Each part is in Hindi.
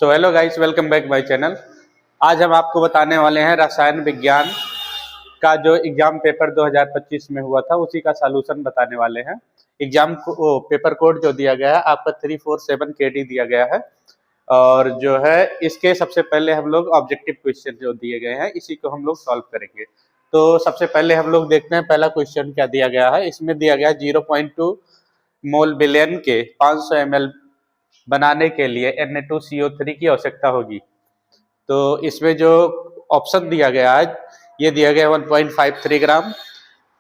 So hello guys, welcome back my channel. आज हम आपको बताने वाले हैं रसायन विज्ञान का जो एग्जाम पेपर 2025 में हुआ था उसी का सॉल्यूशन बताने वाले हैं। एग्जाम को पेपर कोड जो दिया गया है आपका 347 KD दिया गया है और जो है इसके सबसे पहले हम लोग ऑब्जेक्टिव क्वेश्चन जो दिए गए हैं इसी को हम लोग सॉल्व करेंगे। तो सबसे पहले हम लोग देखते हैं पहला क्वेश्चन क्या दिया गया है। इसमें दिया गया है 0.2 मोल विलयन के 500 ml बनाने के लिए Na2CO3 की आवश्यकता होगी। तो इसमें जो ऑप्शन दिया गया है ये दिया गया 1.53 ग्राम,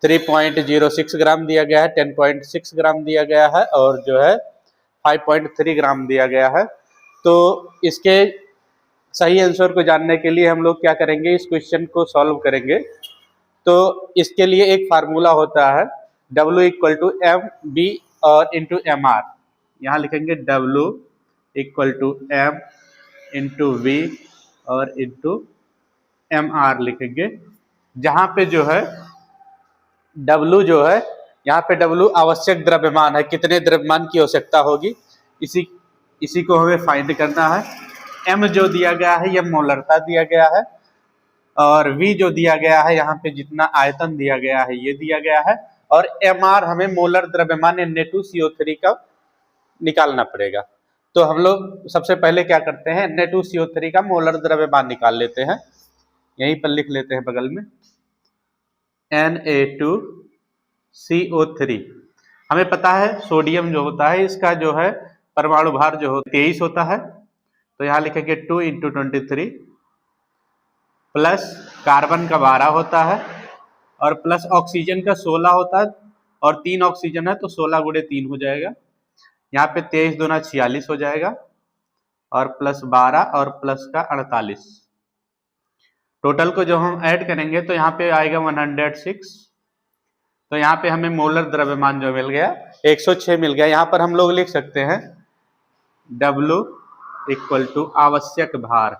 3.06 ग्राम दिया गया है, 10.6 ग्राम दिया गया है और जो है 5.3 ग्राम दिया गया है। तो इसके सही आंसर को जानने के लिए हम लोग क्या करेंगे, इस क्वेश्चन को सॉल्व करेंगे। तो इसके लिए एक फार्मूला होता है W = MB और इंटू MR। यहाँ लिखेंगे W = M इंटू V और इंटू MR लिखेंगे, जहाँ पे जो है W जो है यहाँ पे W आवश्यक द्रव्यमान है, कितने द्रव्यमान की आवश्यकता होगी इसी को हमें फाइंड करना है। M जो दिया गया है ये मोलरता दिया गया है और V जो दिया गया है यहाँ पे जितना आयतन दिया गया है ये दिया गया है और MR हमें मोलर द्रव्यमान Na2CO3 का निकालना पड़ेगा। तो हम लोग सबसे पहले क्या करते हैं, Na2CO3 का मोलर द्रव्यमान निकाल लेते हैं। यहीं पर लिख लेते हैं बगल में Na2CO3। हमें पता है सोडियम जो होता है इसका जो है परमाणु भार जो हो 23 होता है, तो यहाँ लिखेंगे 2 × 23 प्लस कार्बन का 12 होता है और प्लस ऑक्सीजन का 16 होता है और 3 ऑक्सीजन है तो 16 × 3 हो जाएगा। यहाँ पे 23 × 2 = 46 हो जाएगा और प्लस 12 और प्लस का 48। टोटल को जो हम ऐड करेंगे तो यहाँ पे आएगा 106। तो यहाँ पे हमें मोलर द्रव्यमान जो मिल गया 106 मिल गया। यहाँ पर हम लोग लिख सकते हैं W = आवश्यक भार,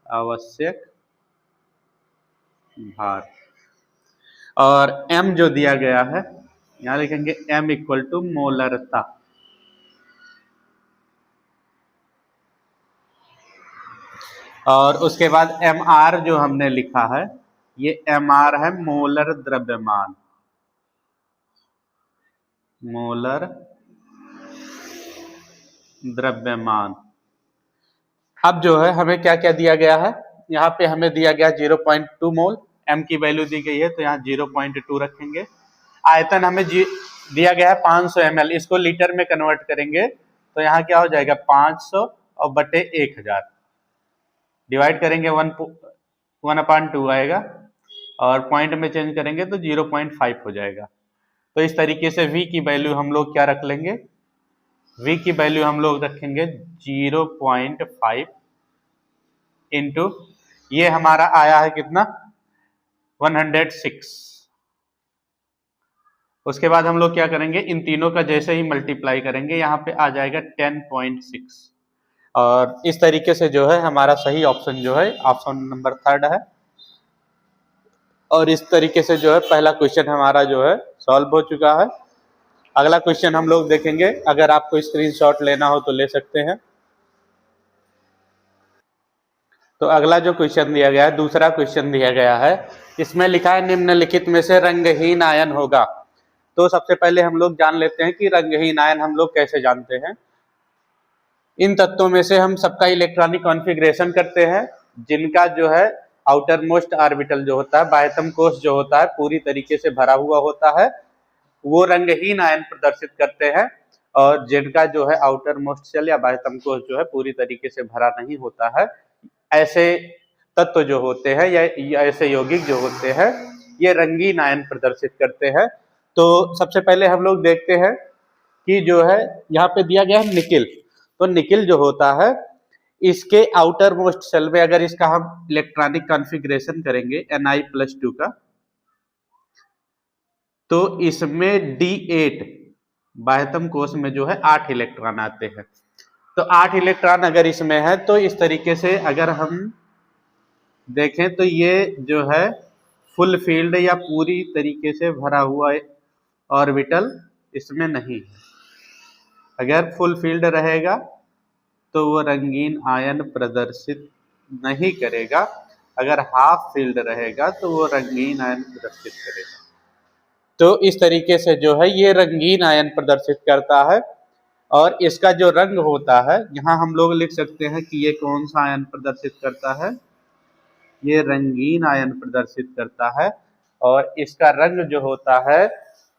आवश्यक भार और M जो दिया गया है यहाँ लिखेंगे M = मोलरता। और उसके बाद MR जो हमने लिखा है ये MR है मोलर द्रव्यमान, मोलर द्रव्यमान। अब जो है हमें क्या क्या दिया गया है, यहाँ पे हमें दिया गया 0.2 मोल, M की वैल्यू दी गई है तो यहाँ 0.2 रखेंगे। आयतन हमें दिया गया है 500 ml, इसको लीटर में कन्वर्ट करेंगे तो यहाँ क्या हो जाएगा 500 और बटे 1000 डिवाइड करेंगे 1/2 आएगा और पॉइंट में चेंज करेंगे तो 0.5 हो जाएगा। तो इस तरीके से V की वैल्यू हम लोग क्या रख लेंगे, V की वैल्यू हम लोग रखेंगे 0.5 इंटू ये हमारा आया है कितना 106। उसके बाद हम लोग क्या करेंगे, इन तीनों का जैसे ही मल्टीप्लाई करेंगे यहाँ पे आ जाएगा 10.6 और इस तरीके से जो है हमारा सही ऑप्शन जो है ऑप्शन नंबर 3 है। और इस तरीके से जो है पहला क्वेश्चन हमारा जो है सॉल्व हो चुका है। अगला क्वेश्चन हम लोग देखेंगे, अगर आपको स्क्रीनशॉट लेना हो तो ले सकते हैं। तो अगला जो क्वेश्चन दिया गया है, दूसरा क्वेश्चन दिया गया है, इसमें लिखा है निम्नलिखित में से रंगहीन आयन होगा। तो सबसे पहले हम लोग जान लेते हैं कि रंगहीन आयन हम लोग कैसे जानते हैं। इन तत्वों में से हम सबका इलेक्ट्रॉनिक कॉन्फ़िगरेशन करते हैं जिनका जो है आउटर मोस्ट ऑर्बिटल जो होता है, बाह्यतम कोश जो होता है पूरी तरीके से भरा हुआ होता है, वो रंगहीन आयन प्रदर्शित करते हैं। और जिनका जो है आउटर मोस्ट शेल या बाह्यतम कोश जो है पूरी तरीके से भरा नहीं होता है, ऐसे तत्व जो होते हैं या ऐसे यौगिक जो होते हैं ये रंगीन आयन प्रदर्शित करते हैं। तो सबसे पहले हम लोग देखते हैं कि जो है यहाँ पे दिया गया है निकिल। तो निकिल जो होता है इसके आउटर मोस्ट शेल में अगर इसका हम इलेक्ट्रॉनिक कॉन्फ़िगरेशन करेंगे Ni+2 का, तो इसमें D8 बाह्यतम कोश में जो है 8 इलेक्ट्रॉन आते हैं। तो 8 इलेक्ट्रॉन अगर इसमें है तो इस तरीके से अगर हम देखें तो ये जो है फुल फील्ड या पूरी तरीके से भरा हुआ ऑर्बिटल इसमें नहीं है। अगर फुल फील्ड रहेगा तो वो रंगीन आयन प्रदर्शित नहीं करेगा। अगर हाफ फील्ड रहेगा तो वो रंगीन आयन प्रदर्शित करेगा। तो इस तरीके से जो है ये रंगीन आयन प्रदर्शित करता है। और इसका जो रंग होता है, यहाँ हम लोग लिख सकते हैं कि ये कौन सा आयन प्रदर्शित करता है, ये रंगीन आयन प्रदर्शित करता है। और इसका रंग जो होता है,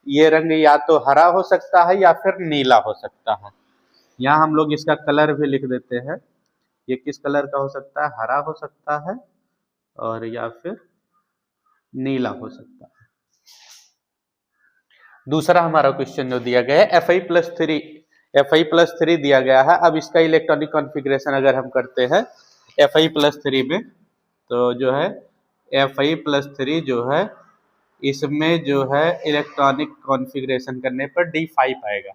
ये रंग या तो हरा हो सकता है या फिर नीला हो सकता है। यहाँ हम लोग इसका कलर भी लिख देते हैं। ये किस कलर का हो सकता है, हरा हो सकता है और या फिर नीला हो सकता है। दूसरा हमारा क्वेश्चन जो दिया गया है Fi+3 दिया गया है। अब इसका इलेक्ट्रॉनिक कॉन्फ़िगरेशन अगर हम करते हैं Fi+3 में, तो जो है Fi+3 जो है इसमें जो है इलेक्ट्रॉनिक कॉन्फ़िगरेशन करने पर D5 आएगा।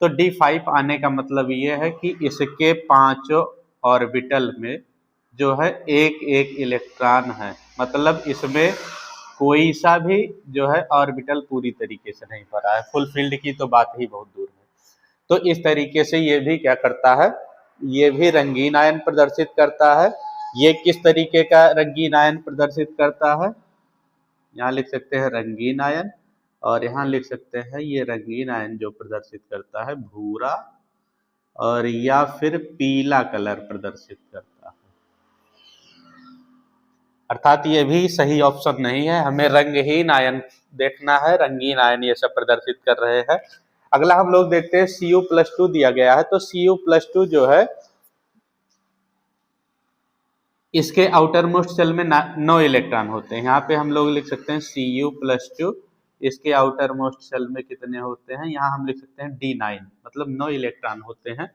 तो D5 आने का मतलब ये है कि इसके पांचों ऑर्बिटल में जो है एक एक इलेक्ट्रॉन है। मतलब इसमें कोई सा भी जो है ऑर्बिटल पूरी तरीके से नहीं भरा है। फुल फील्ड की तो बात ही बहुत दूर है। तो इस तरीके से ये भी क्या करता है, ये भी रंगीन आयन प्रदर्शित करता है। ये किस तरीके का रंगीन आयन प्रदर्शित करता है, यहाँ लिख सकते हैं रंगीन आयन, और यहाँ लिख सकते हैं ये रंगीन आयन जो प्रदर्शित करता है भूरा और या फिर पीला कलर प्रदर्शित करता है। अर्थात ये भी सही ऑप्शन नहीं है, हमें रंगहीन आयन देखना है। रंगीन आयन ये सब प्रदर्शित कर रहे हैं। अगला हम लोग देखते हैं Cu+2 दिया गया है। तो Cu+2 जो है इसके आउटर मोस्ट शेल में 9 इलेक्ट्रॉन होते हैं। यहाँ पे हम लोग लिख सकते हैं Cu+2, इसके आउटर मोस्ट शेल में कितने होते हैं, यहाँ हम लिख सकते हैं D9, मतलब 9 इलेक्ट्रॉन होते हैं।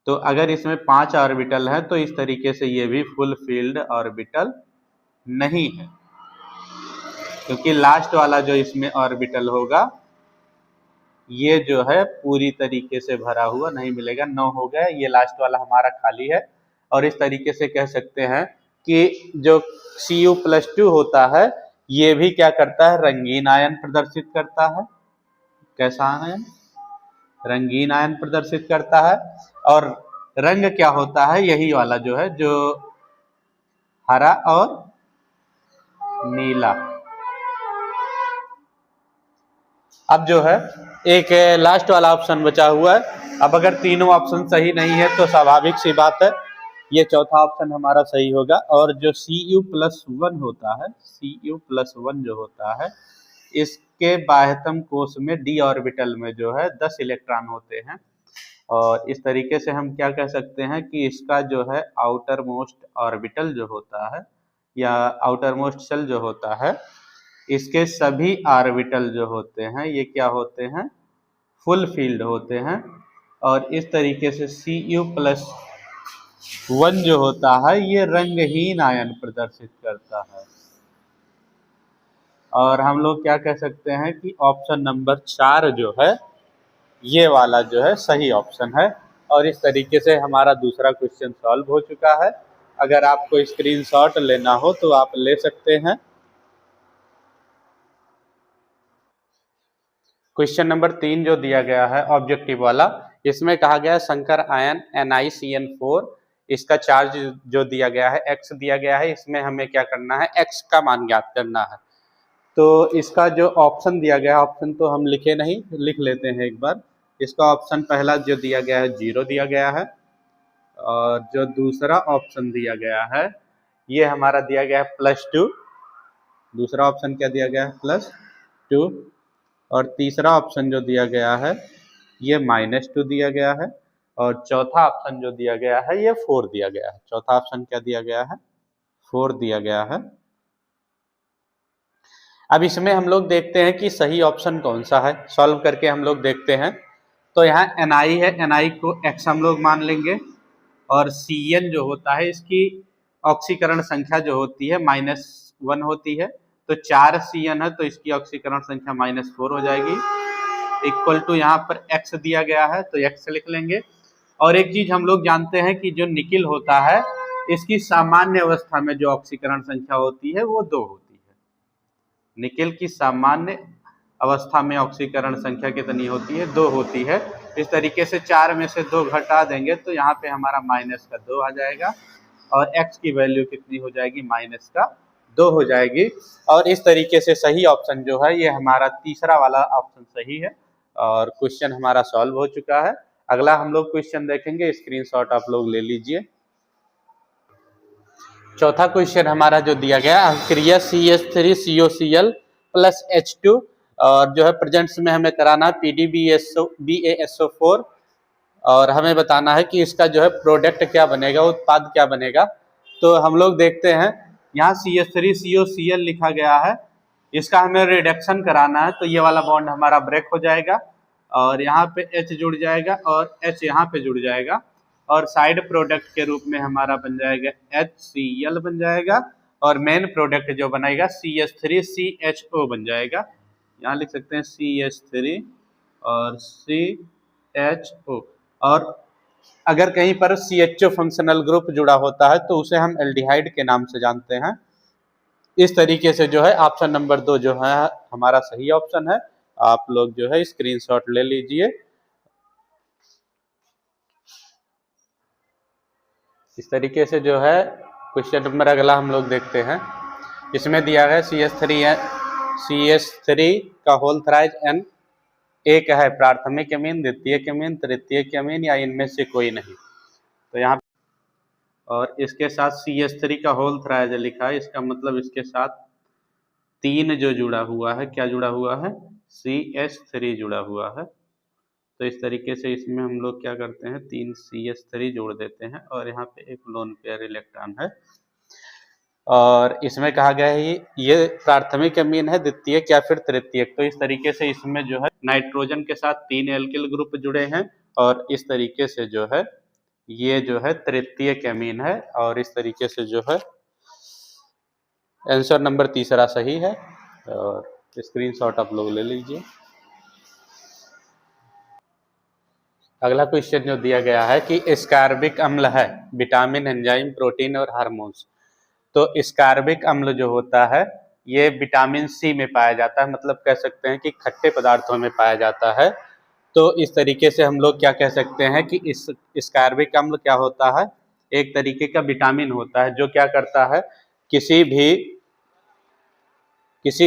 तो अगर इसमें 5 ऑर्बिटल है तो इस तरीके से ये भी फुल फील्ड ऑर्बिटल नहीं है, क्योंकि लास्ट वाला जो इसमें ऑर्बिटल होगा ये जो है पूरी तरीके से भरा हुआ नहीं मिलेगा। 9 हो गया, ये लास्ट वाला हमारा खाली है। और इस तरीके से कह सकते हैं कि जो Cu+2 होता है ये भी क्या करता है, रंगीन आयन प्रदर्शित करता है। कैसा आयन, रंगीन आयन प्रदर्शित करता है। और रंग क्या होता है, यही वाला जो है, जो हरा और नीला। अब जो है एक लास्ट वाला ऑप्शन बचा हुआ है। अब अगर तीनों ऑप्शन सही नहीं है तो स्वाभाविक सी बात है ये चौथा ऑप्शन हमारा सही होगा। और जो Cu+1 होता है, Cu+1 जो होता है, इसके बाह्यतम कोश में d ऑर्बिटल में जो है 10 इलेक्ट्रॉन होते हैं। और इस तरीके से हम क्या कह सकते हैं कि इसका जो है आउटर मोस्ट ऑर्बिटल जो होता है या आउटर मोस्ट शेल जो होता है, इसके सभी ऑर्बिटल जो होते हैं ये क्या होते हैं, फुल फील्ड होते हैं। और इस तरीके से Cu+1 जो होता है ये रंगहीन आयन प्रदर्शित करता है। और हम लोग क्या कह सकते हैं कि ऑप्शन नंबर 4 जो है ये वाला जो है सही ऑप्शन है। और इस तरीके से हमारा दूसरा क्वेश्चन सॉल्व हो चुका है। अगर आपको स्क्रीनशॉट लेना हो तो आप ले सकते हैं। क्वेश्चन नंबर 3 जो दिया गया है ऑब्जेक्टिव वाला, इसमें कहा गया है संकर आयन NiCN4, इसका चार्ज जो दिया गया है x दिया गया है, इसमें हमें क्या करना है, x का मान ज्ञात करना है। तो इसका जो ऑप्शन दिया गया है, ऑप्शन तो हम लिखे नहीं, लिख लेते हैं एक बार। इसका ऑप्शन पहला जो दिया गया है 0 दिया गया है। और जो दूसरा ऑप्शन दिया गया है ये हमारा दिया गया है +2। दूसरा ऑप्शन क्या दिया गया है, +2। और तीसरा ऑप्शन जो दिया गया है ये -2 दिया गया है। और चौथा ऑप्शन जो दिया गया है ये 4 दिया गया है। चौथा ऑप्शन क्या दिया गया है, 4 दिया गया है। अब इसमें हम लोग देखते हैं कि सही ऑप्शन कौन सा है, सॉल्व करके हम लोग देखते हैं। तो यहाँ Ni है, Ni को x हम लोग मान लेंगे। और Cn जो होता है इसकी ऑक्सीकरण संख्या जो होती है -1 होती है। तो 4 Cn है तो इसकी ऑक्सीकरण संख्या -4 हो जाएगी। इक्वल टू यहाँ पर x दिया गया है तो x लिख लेंगे। और एक चीज हम लोग जानते हैं कि जो निकिल होता है इसकी सामान्य अवस्था में जो ऑक्सीकरण संख्या होती है वो 2 होती है। निकिल की सामान्य अवस्था में ऑक्सीकरण संख्या कितनी होती है, 2 होती है। इस तरीके से 4 में से 2 घटा देंगे तो यहाँ पे हमारा माइनस का 2 आ जाएगा और x की वैल्यू कितनी हो जाएगी, माइनस का 2 हो जाएगी। और इस तरीके से सही ऑप्शन जो है ये हमारा तीसरा वाला ऑप्शन सही है और क्वेश्चन हमारा सॉल्व हो चुका है। अगला हम लोग क्वेश्चन देखेंगे, स्क्रीनशॉट आप लोग ले लीजिए। चौथा क्वेश्चन हमारा जो दिया गया, अक्रिया CH3COCl प्लस H2 और जो है प्रेजेंट्स में हमें कराना है PDBASO4 और हमें बताना है कि इसका जो है प्रोडक्ट क्या बनेगा, उत्पाद क्या बनेगा। तो हम लोग देखते हैं यहाँ CH3COCl लिखा गया है, इसका हमें रिडक्शन कराना है तो ये वाला बॉन्ड हमारा ब्रेक हो जाएगा और यहाँ पे H जुड़ जाएगा और H यहाँ पे जुड़ जाएगा और साइड प्रोडक्ट के रूप में हमारा बन जाएगा HCl बन जाएगा और मेन प्रोडक्ट जो बनेगा CH3CHO बन जाएगा। यहाँ लिख सकते हैं CH3 और CHO। और अगर कहीं पर CHO फंक्शनल ग्रुप जुड़ा होता है तो उसे हम एल्डिहाइड के नाम से जानते हैं। इस तरीके से जो है ऑप्शन नंबर 2 जो है हमारा सही ऑप्शन है। आप लोग जो है स्क्रीनशॉट ले लीजिए। इस तरीके से जो है क्वेश्चन नंबर अगला हम लोग देखते हैं। इसमें दिया है CH3 का होल थ्राइज N एक है प्राथमिक अमीन, द्वितीयक अमीन, तृतीयक अमीन या इनमें से कोई नहीं। तो यहाँ और इसके साथ CH3 का होल थ्राइज लिखा है, इसका मतलब इसके साथ 3 जो जुड़ा हुआ है, क्या जुड़ा हुआ है, CH3 जुड़ा हुआ है। तो इस तरीके से इसमें हम लोग क्या करते हैं, 3 CH3 जोड़ देते हैं और यहाँ पे एक लोन पेयर इलेक्ट्रॉन है। और इसमें कहा गया है ये प्राथमिक अमीन है, द्वितीयक या फिर तृतीयक। तो इस तरीके से इसमें जो है नाइट्रोजन के साथ 3 एल्किल ग्रुप जुड़े हैं और इस तरीके से जो है ये जो है तृतीयक अमीन है और इस तरीके से जो है आंसर नंबर तीसरा सही है और स्क्रीनशॉट आप लोग ले लीजिए। अगला क्वेश्चन जो दिया गया है कि एस्कॉर्बिक अम्ल है विटामिन, एंजाइम, प्रोटीन और हार्मोन्स। तो एस्कॉर्बिक अम्ल जो होता है ये विटामिन सी में पाया जाता है, मतलब कह सकते हैं कि खट्टे पदार्थों में पाया जाता है। तो इस तरीके से हम लोग क्या कह सकते हैं कि इस एस्कॉर्बिक अम्ल क्या होता है, एक तरीके का विटामिन होता है जो क्या करता है, किसी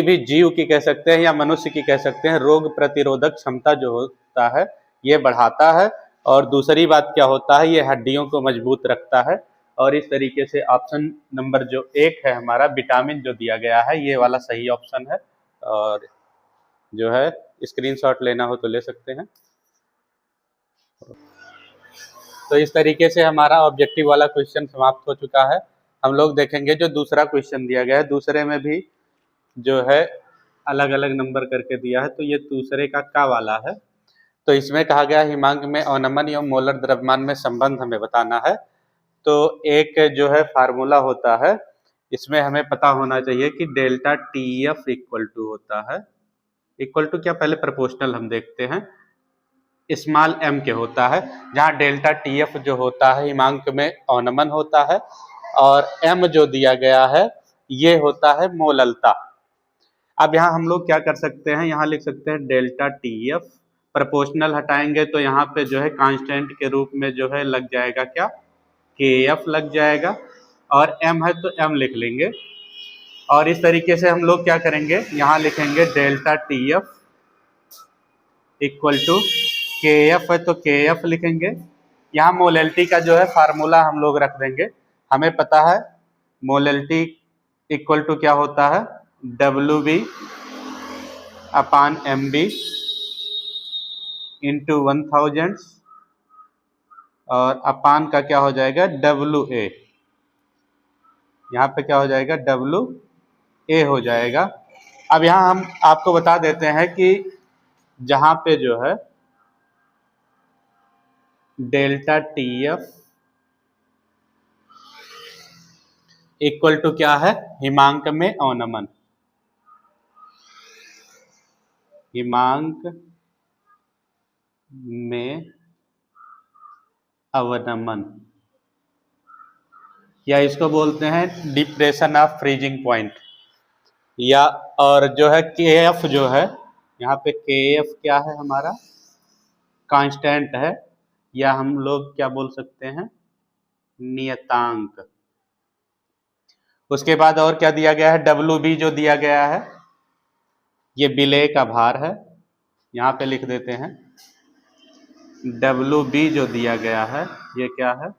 भी जीव की कह सकते हैं या मनुष्य की कह सकते हैं रोग प्रतिरोधक क्षमता जो होता है ये बढ़ाता है। और दूसरी बात क्या होता है, ये हड्डियों को मजबूत रखता है। और इस तरीके से ऑप्शन नंबर जो 1 है हमारा विटामिन जो दिया गया है ये वाला सही ऑप्शन है। और जो है स्क्रीनशॉट लेना हो तो ले सकते हैं। तो इस तरीके से हमारा ऑब्जेक्टिव वाला क्वेश्चन समाप्त हो चुका है। हम लोग देखेंगे जो दूसरा क्वेश्चन दिया गया है, दूसरे में भी जो है अलग अलग नंबर करके दिया है। तो ये दूसरे का वाला है। तो इसमें कहा गया हिमांक में अवनमन एवं मोलर द्रव्यमान में संबंध हमें बताना है। तो एक जो है फार्मूला होता है, इसमें हमें पता होना चाहिए कि डेल्टा TF इक्वल टू होता है, इक्वल टू क्या, पहले प्रोपोर्शनल हम देखते हैं, स्मॉल m के होता है, जहाँ डेल्टा TF जो होता है हिमांक में अवनमन होता है और m जो दिया गया है ये होता है मोललता। अब यहाँ हम लोग क्या कर सकते हैं, यहाँ लिख सकते हैं डेल्टा TF, प्रोपोर्शनल हटाएंगे तो यहाँ पे जो है कांस्टेंट के रूप में जो है लग जाएगा क्या, KF लग जाएगा और m है तो m लिख लेंगे। और इस तरीके से हम लोग क्या करेंगे, यहाँ लिखेंगे delta TF equal to KF है तो KF लिखेंगे। यहाँ मोलैलिटी का जो है फार्मूला हम लोग रख देंगे, हमें पता है मोलैलिटी इक्वल टू क्या होता है, WB अपान MB इंटू 1000 और अपान का क्या हो जाएगा WA, यहाँ पे क्या हो जाएगा WA हो जाएगा। अब यहाँ हम आपको बता देते हैं कि जहाँ पे जो है डेल्टा TF इक्वल टू क्या है, हिमांक में अवनमन, हिमांक में अवनमन या इसको बोलते हैं डिप्रेशन ऑफ फ्रीजिंग पॉइंट, या और जो है KF जो है यहाँ पे KF क्या है हमारा कांस्टेंट है, या हम लोग क्या बोल सकते हैं, नियतांक। उसके बाद और क्या दिया गया है, WB जो दिया गया है, ये विलेय का भार है, यहाँ पे लिख देते हैं। WB जो दिया गया है ये क्या है,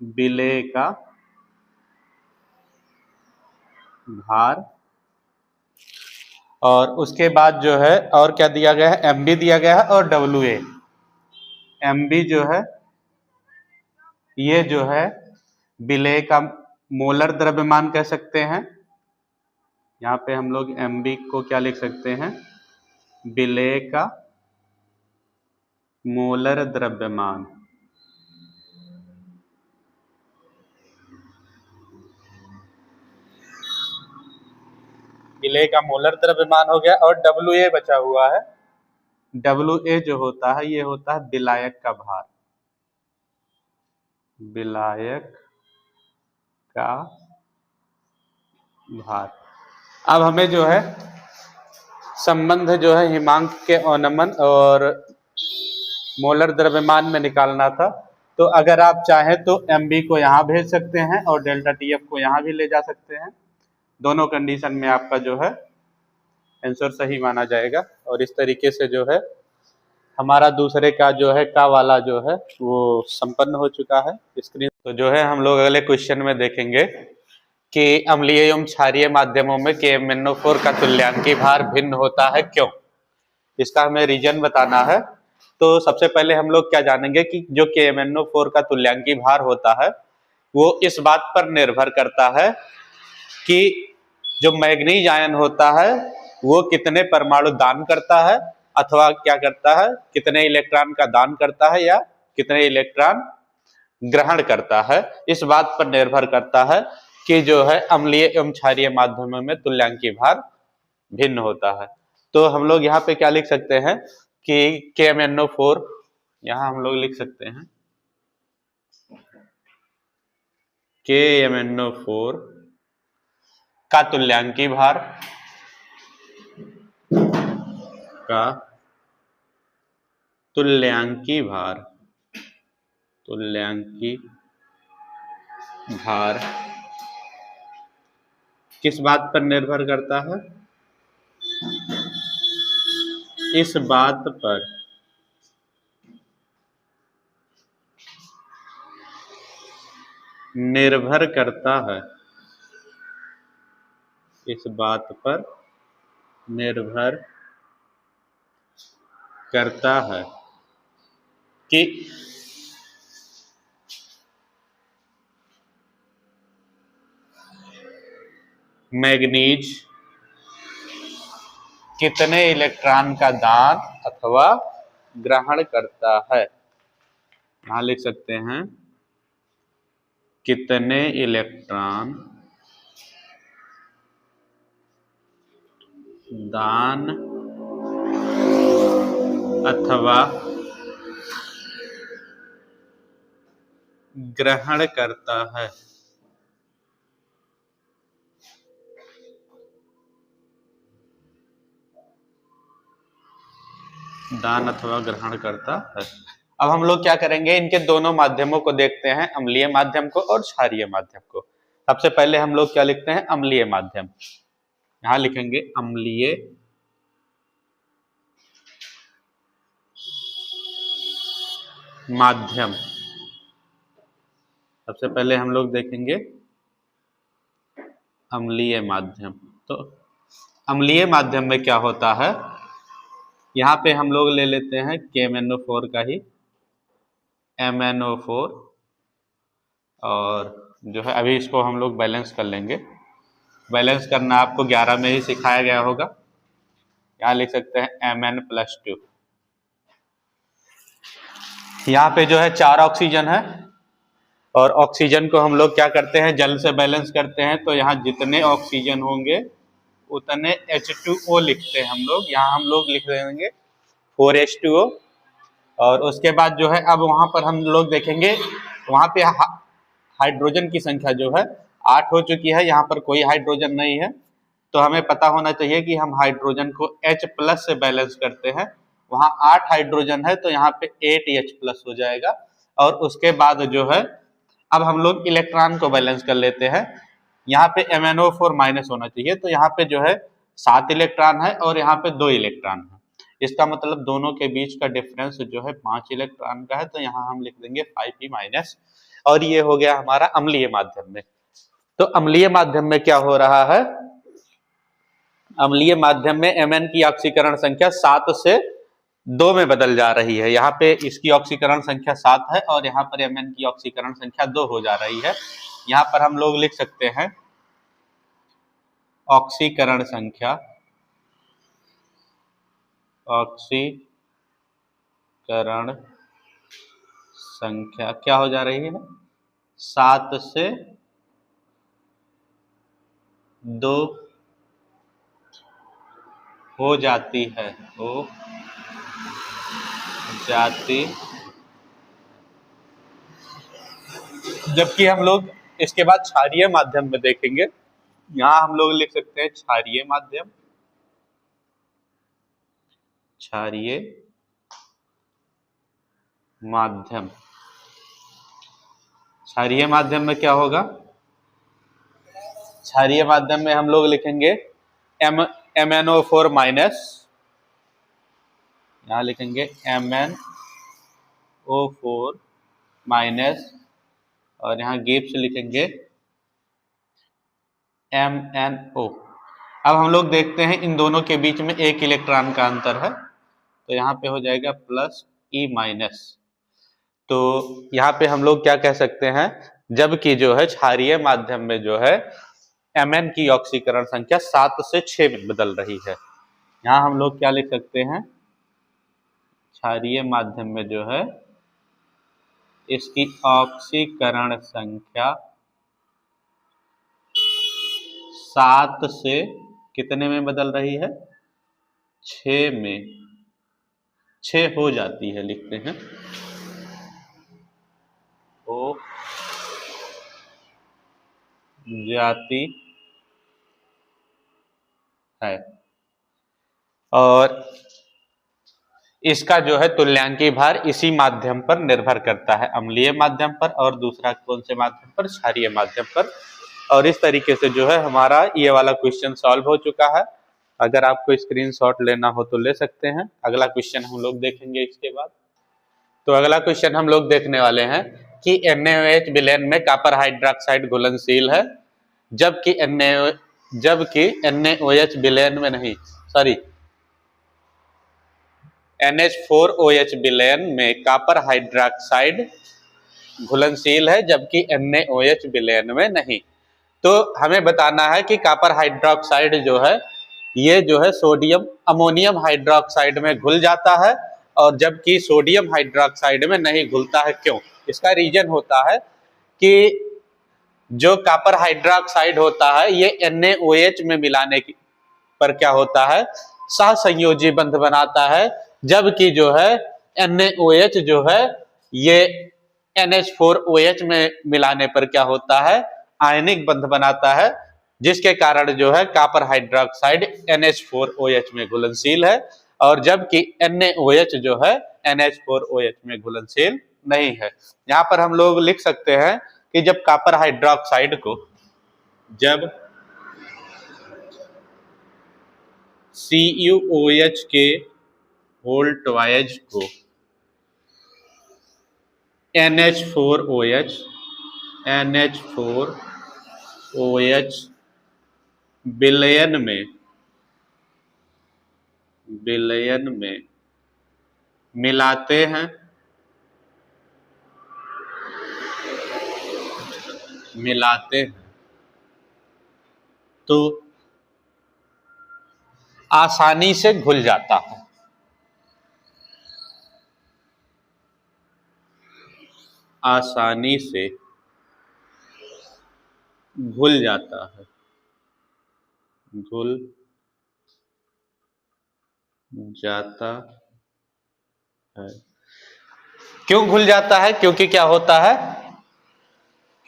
विलेय का भार। और उसके बाद जो है और क्या दिया गया है, MB दिया गया है, और WA। MB जो है ये जो है विलेय का मोलर द्रव्यमान कह सकते हैं। यहाँ पे हम लोग MB को क्या लिख सकते हैं, विलेय का मोलर द्रव्यमान। विलेय का मोलर द्रव्यमान हो गया। और WA बचा हुआ है। WA जो होता है ये होता है विलायक का भार, विलायक का भार। अब हमें जो है संबंध जो है हिमांक के अवनमन और मोलर द्रव्यमान में निकालना था। तो अगर आप चाहें तो MB को यहाँ भेज सकते हैं और डेल्टा TF को यहाँ भी ले जा सकते हैं। दोनों कंडीशन में आपका जो है आंसर सही माना जाएगा। और इस तरीके से जो है हमारा दूसरे का जो है का वाला जो है वो संपन्न हो चुका है स्क्रीन। तो जो है हम लोग अगले क्वेश्चन में देखेंगे कि अम्लीय एवं क्षारीय माध्यमों में KMnO4 का तुल्यांकी भार भिन्न होता है, क्यों? इसका हमें रीजन बताना है। तो सबसे पहले हम लोग क्या जानेंगे कि जो KMnO4 का तुल्यांकी भार होता है वो इस बात पर निर्भर करता है कि जो मैग्नीज आयन होता है वो कितने परमाणु दान करता है, अथवा क्या करता है, कितने इलेक्ट्रॉन का दान करता है या कितने इलेक्ट्रॉन ग्रहण करता है। इस बात पर निर्भर करता है कि जो है अम्लीय एवं क्षारीय माध्यमों में तुल्यांकी भार भिन्न होता है। तो हम लोग यहाँ पे क्या लिख सकते हैं कि KMnO4, यहाँ हम लोग लिख सकते हैं KMnO4 का तुल्यांकी भार किस बात पर निर्भर करता है? इस बात पर निर्भर करता है, इस बात पर निर्भर करता है कि मैग्नीज कितने इलेक्ट्रॉन का दान अथवा ग्रहण करता है। यहां लिख सकते हैं कितने इलेक्ट्रॉन दान अथवा ग्रहण करता है। दान अथवा ग्रहण करता है। अब हम लोग क्या करेंगे, इनके दोनों माध्यमों को देखते हैं, अम्लीय माध्यम को और क्षारीय माध्यम को। सबसे पहले हम लोग क्या लिखते हैं, अम्लीय माध्यम। यहां लिखेंगे अम्लीय माध्यम। सबसे पहले हम लोग देखेंगे अम्लीय माध्यम। तो अम्लीय माध्यम में क्या होता है, यहाँ पे हम लोग ले लेते हैं KMnO4 का ही MnO4, और जो है अभी इसको हम लोग बैलेंस कर लेंगे। बैलेंस करना आपको 11 में ही सिखाया गया होगा। यहाँ लिख सकते हैं Mn+2। यहाँ पे जो है 4 ऑक्सीजन है, और ऑक्सीजन को हम लोग क्या करते हैं, जल से बैलेंस करते हैं। तो यहाँ जितने ऑक्सीजन होंगे उतने H2O लिखते हैं हम लोग। यहाँ हम लोग लिख देंगे 4H2O। और उसके बाद जो है अब वहां पर हम लोग देखेंगे, वहां पे हाइड्रोजन की संख्या जो है 8 हो चुकी है, यहाँ पर कोई हाइड्रोजन नहीं है। तो हमें पता होना चाहिए कि हम हाइड्रोजन को H+ से बैलेंस करते हैं, वहां 8 हाइड्रोजन है तो यहाँ पे 8H प्लस हो जाएगा। और उसके बाद जो है अब हम लोग इलेक्ट्रॉन को बैलेंस कर लेते हैं। यहाँ पे MnO4 माइनस होना चाहिए, तो यहाँ पे जो है 7 इलेक्ट्रॉन है और यहाँ पे 2 इलेक्ट्रॉन है। इसका मतलब दोनों के बीच का डिफरेंस जो है 5 इलेक्ट्रॉन का है, तो यहाँ हम लिख देंगे 5p माइनस। और ये हो गया हमारा अम्लीय माध्यम में। तो अम्लीय माध्यम में क्या हो रहा है, अम्लीय माध्यम में Mn की ऑक्सीकरण संख्या 7 से 2 में बदल जा रही है। यहाँ पे इसकी ऑक्सीकरण संख्या 7 है और यहाँ पर Mn की ऑक्सीकरण संख्या 2 हो जा रही है। यहाँ पर हम लोग लिख सकते हैं ऑक्सीकरण संख्या, ऑक्सीकरण संख्या क्या हो जा रही है, 7 से 2 हो जाती है, हो जाती। जबकि हम लोग इसके बाद क्षारीय माध्यम में देखेंगे, यहां हम लोग लिख सकते हैं क्षारीय माध्यम, क्षारीय माध्यम। क्षारीय माध्यम में क्या होगा, क्षारीय माध्यम में हम लोग लिखेंगे MnO4 माइनस, यहां लिखेंगे MnO4 माइनस और यहाँ गिब्स लिखेंगे MnO। अब हम लोग देखते हैं इन दोनों के बीच में 1 इलेक्ट्रॉन का अंतर है, तो यहाँ पे हो जाएगा प्लस E माइनस। तो यहाँ पे हम लोग क्या कह सकते हैं, जबकि जो है क्षारीय माध्यम में जो है Mn की ऑक्सीकरण संख्या 7 से 6 में बदल रही है। यहाँ हम लोग क्या लिख सकते हैं, क्षारीय माध्यम में जो है इसकी ऑक्सीकरण संख्या 7 से कितने में बदल रही है, 6 में, 6 हो जाती है, लिखते हैं हो जाती है। और इसका जो है तुल्यांकी भार इसी माध्यम पर निर्भर करता है, अम्लीय माध्यम पर, और दूसरा कौन से माध्यम पर, क्षारीय माध्यम पर। और इस तरीके से जो है हमारा ये वाला क्वेश्चन सॉल्व हो चुका है। अगर आपको स्क्रीनशॉट लेना हो तो ले सकते हैं। अगला क्वेश्चन हम लोग देखेंगे इसके बाद। तो अगला क्वेश्चन हम लोग देखने वाले हैं कि NaOH विलयन में कॉपर हाइड्रोक्साइड घुलनशील है, जबकि NaOH विलयन में नहीं, सॉरी, NH4OH विलयन में कॉपर हाइड्रोक्साइड घुलनशील है, जबकि NaOH विलयन में नहीं। तो हमें बताना है कि कॉपर हाइड्रोक्साइड जो है ये जो है सोडियम अमोनियम हाइड्रोक्साइड में घुल जाता है, और जबकि सोडियम हाइड्रोक्साइड में नहीं घुलता है। क्यों? इसका रीजन होता है कि जो कॉपर हाइड्रोक्साइड होता है ये NaOH में मिलाने पर क्या होता है, सहसंयोजी बंध बनाता है, जबकि जो है NaOH जो है ये NH4OH में मिलाने पर क्या होता है, आयनिक बंध बनाता है, जिसके कारण जो है कॉपर हाइड्रोक्साइड NH4OH में घुलनशील है, और जबकि NaOH जो है NH4OH में घुलनशील नहीं है। यहाँ पर हम लोग लिख सकते हैं कि जब कॉपर हाइड्रोक्साइड को, जब CuOH के वोल्टवाइज को NH4OH विलयन में मिलाते हैं, तो आसानी से घुल जाता है, आसानी से घुल जाता है, घुल जाता है। क्यों घुल जाता है? क्योंकि क्या होता है,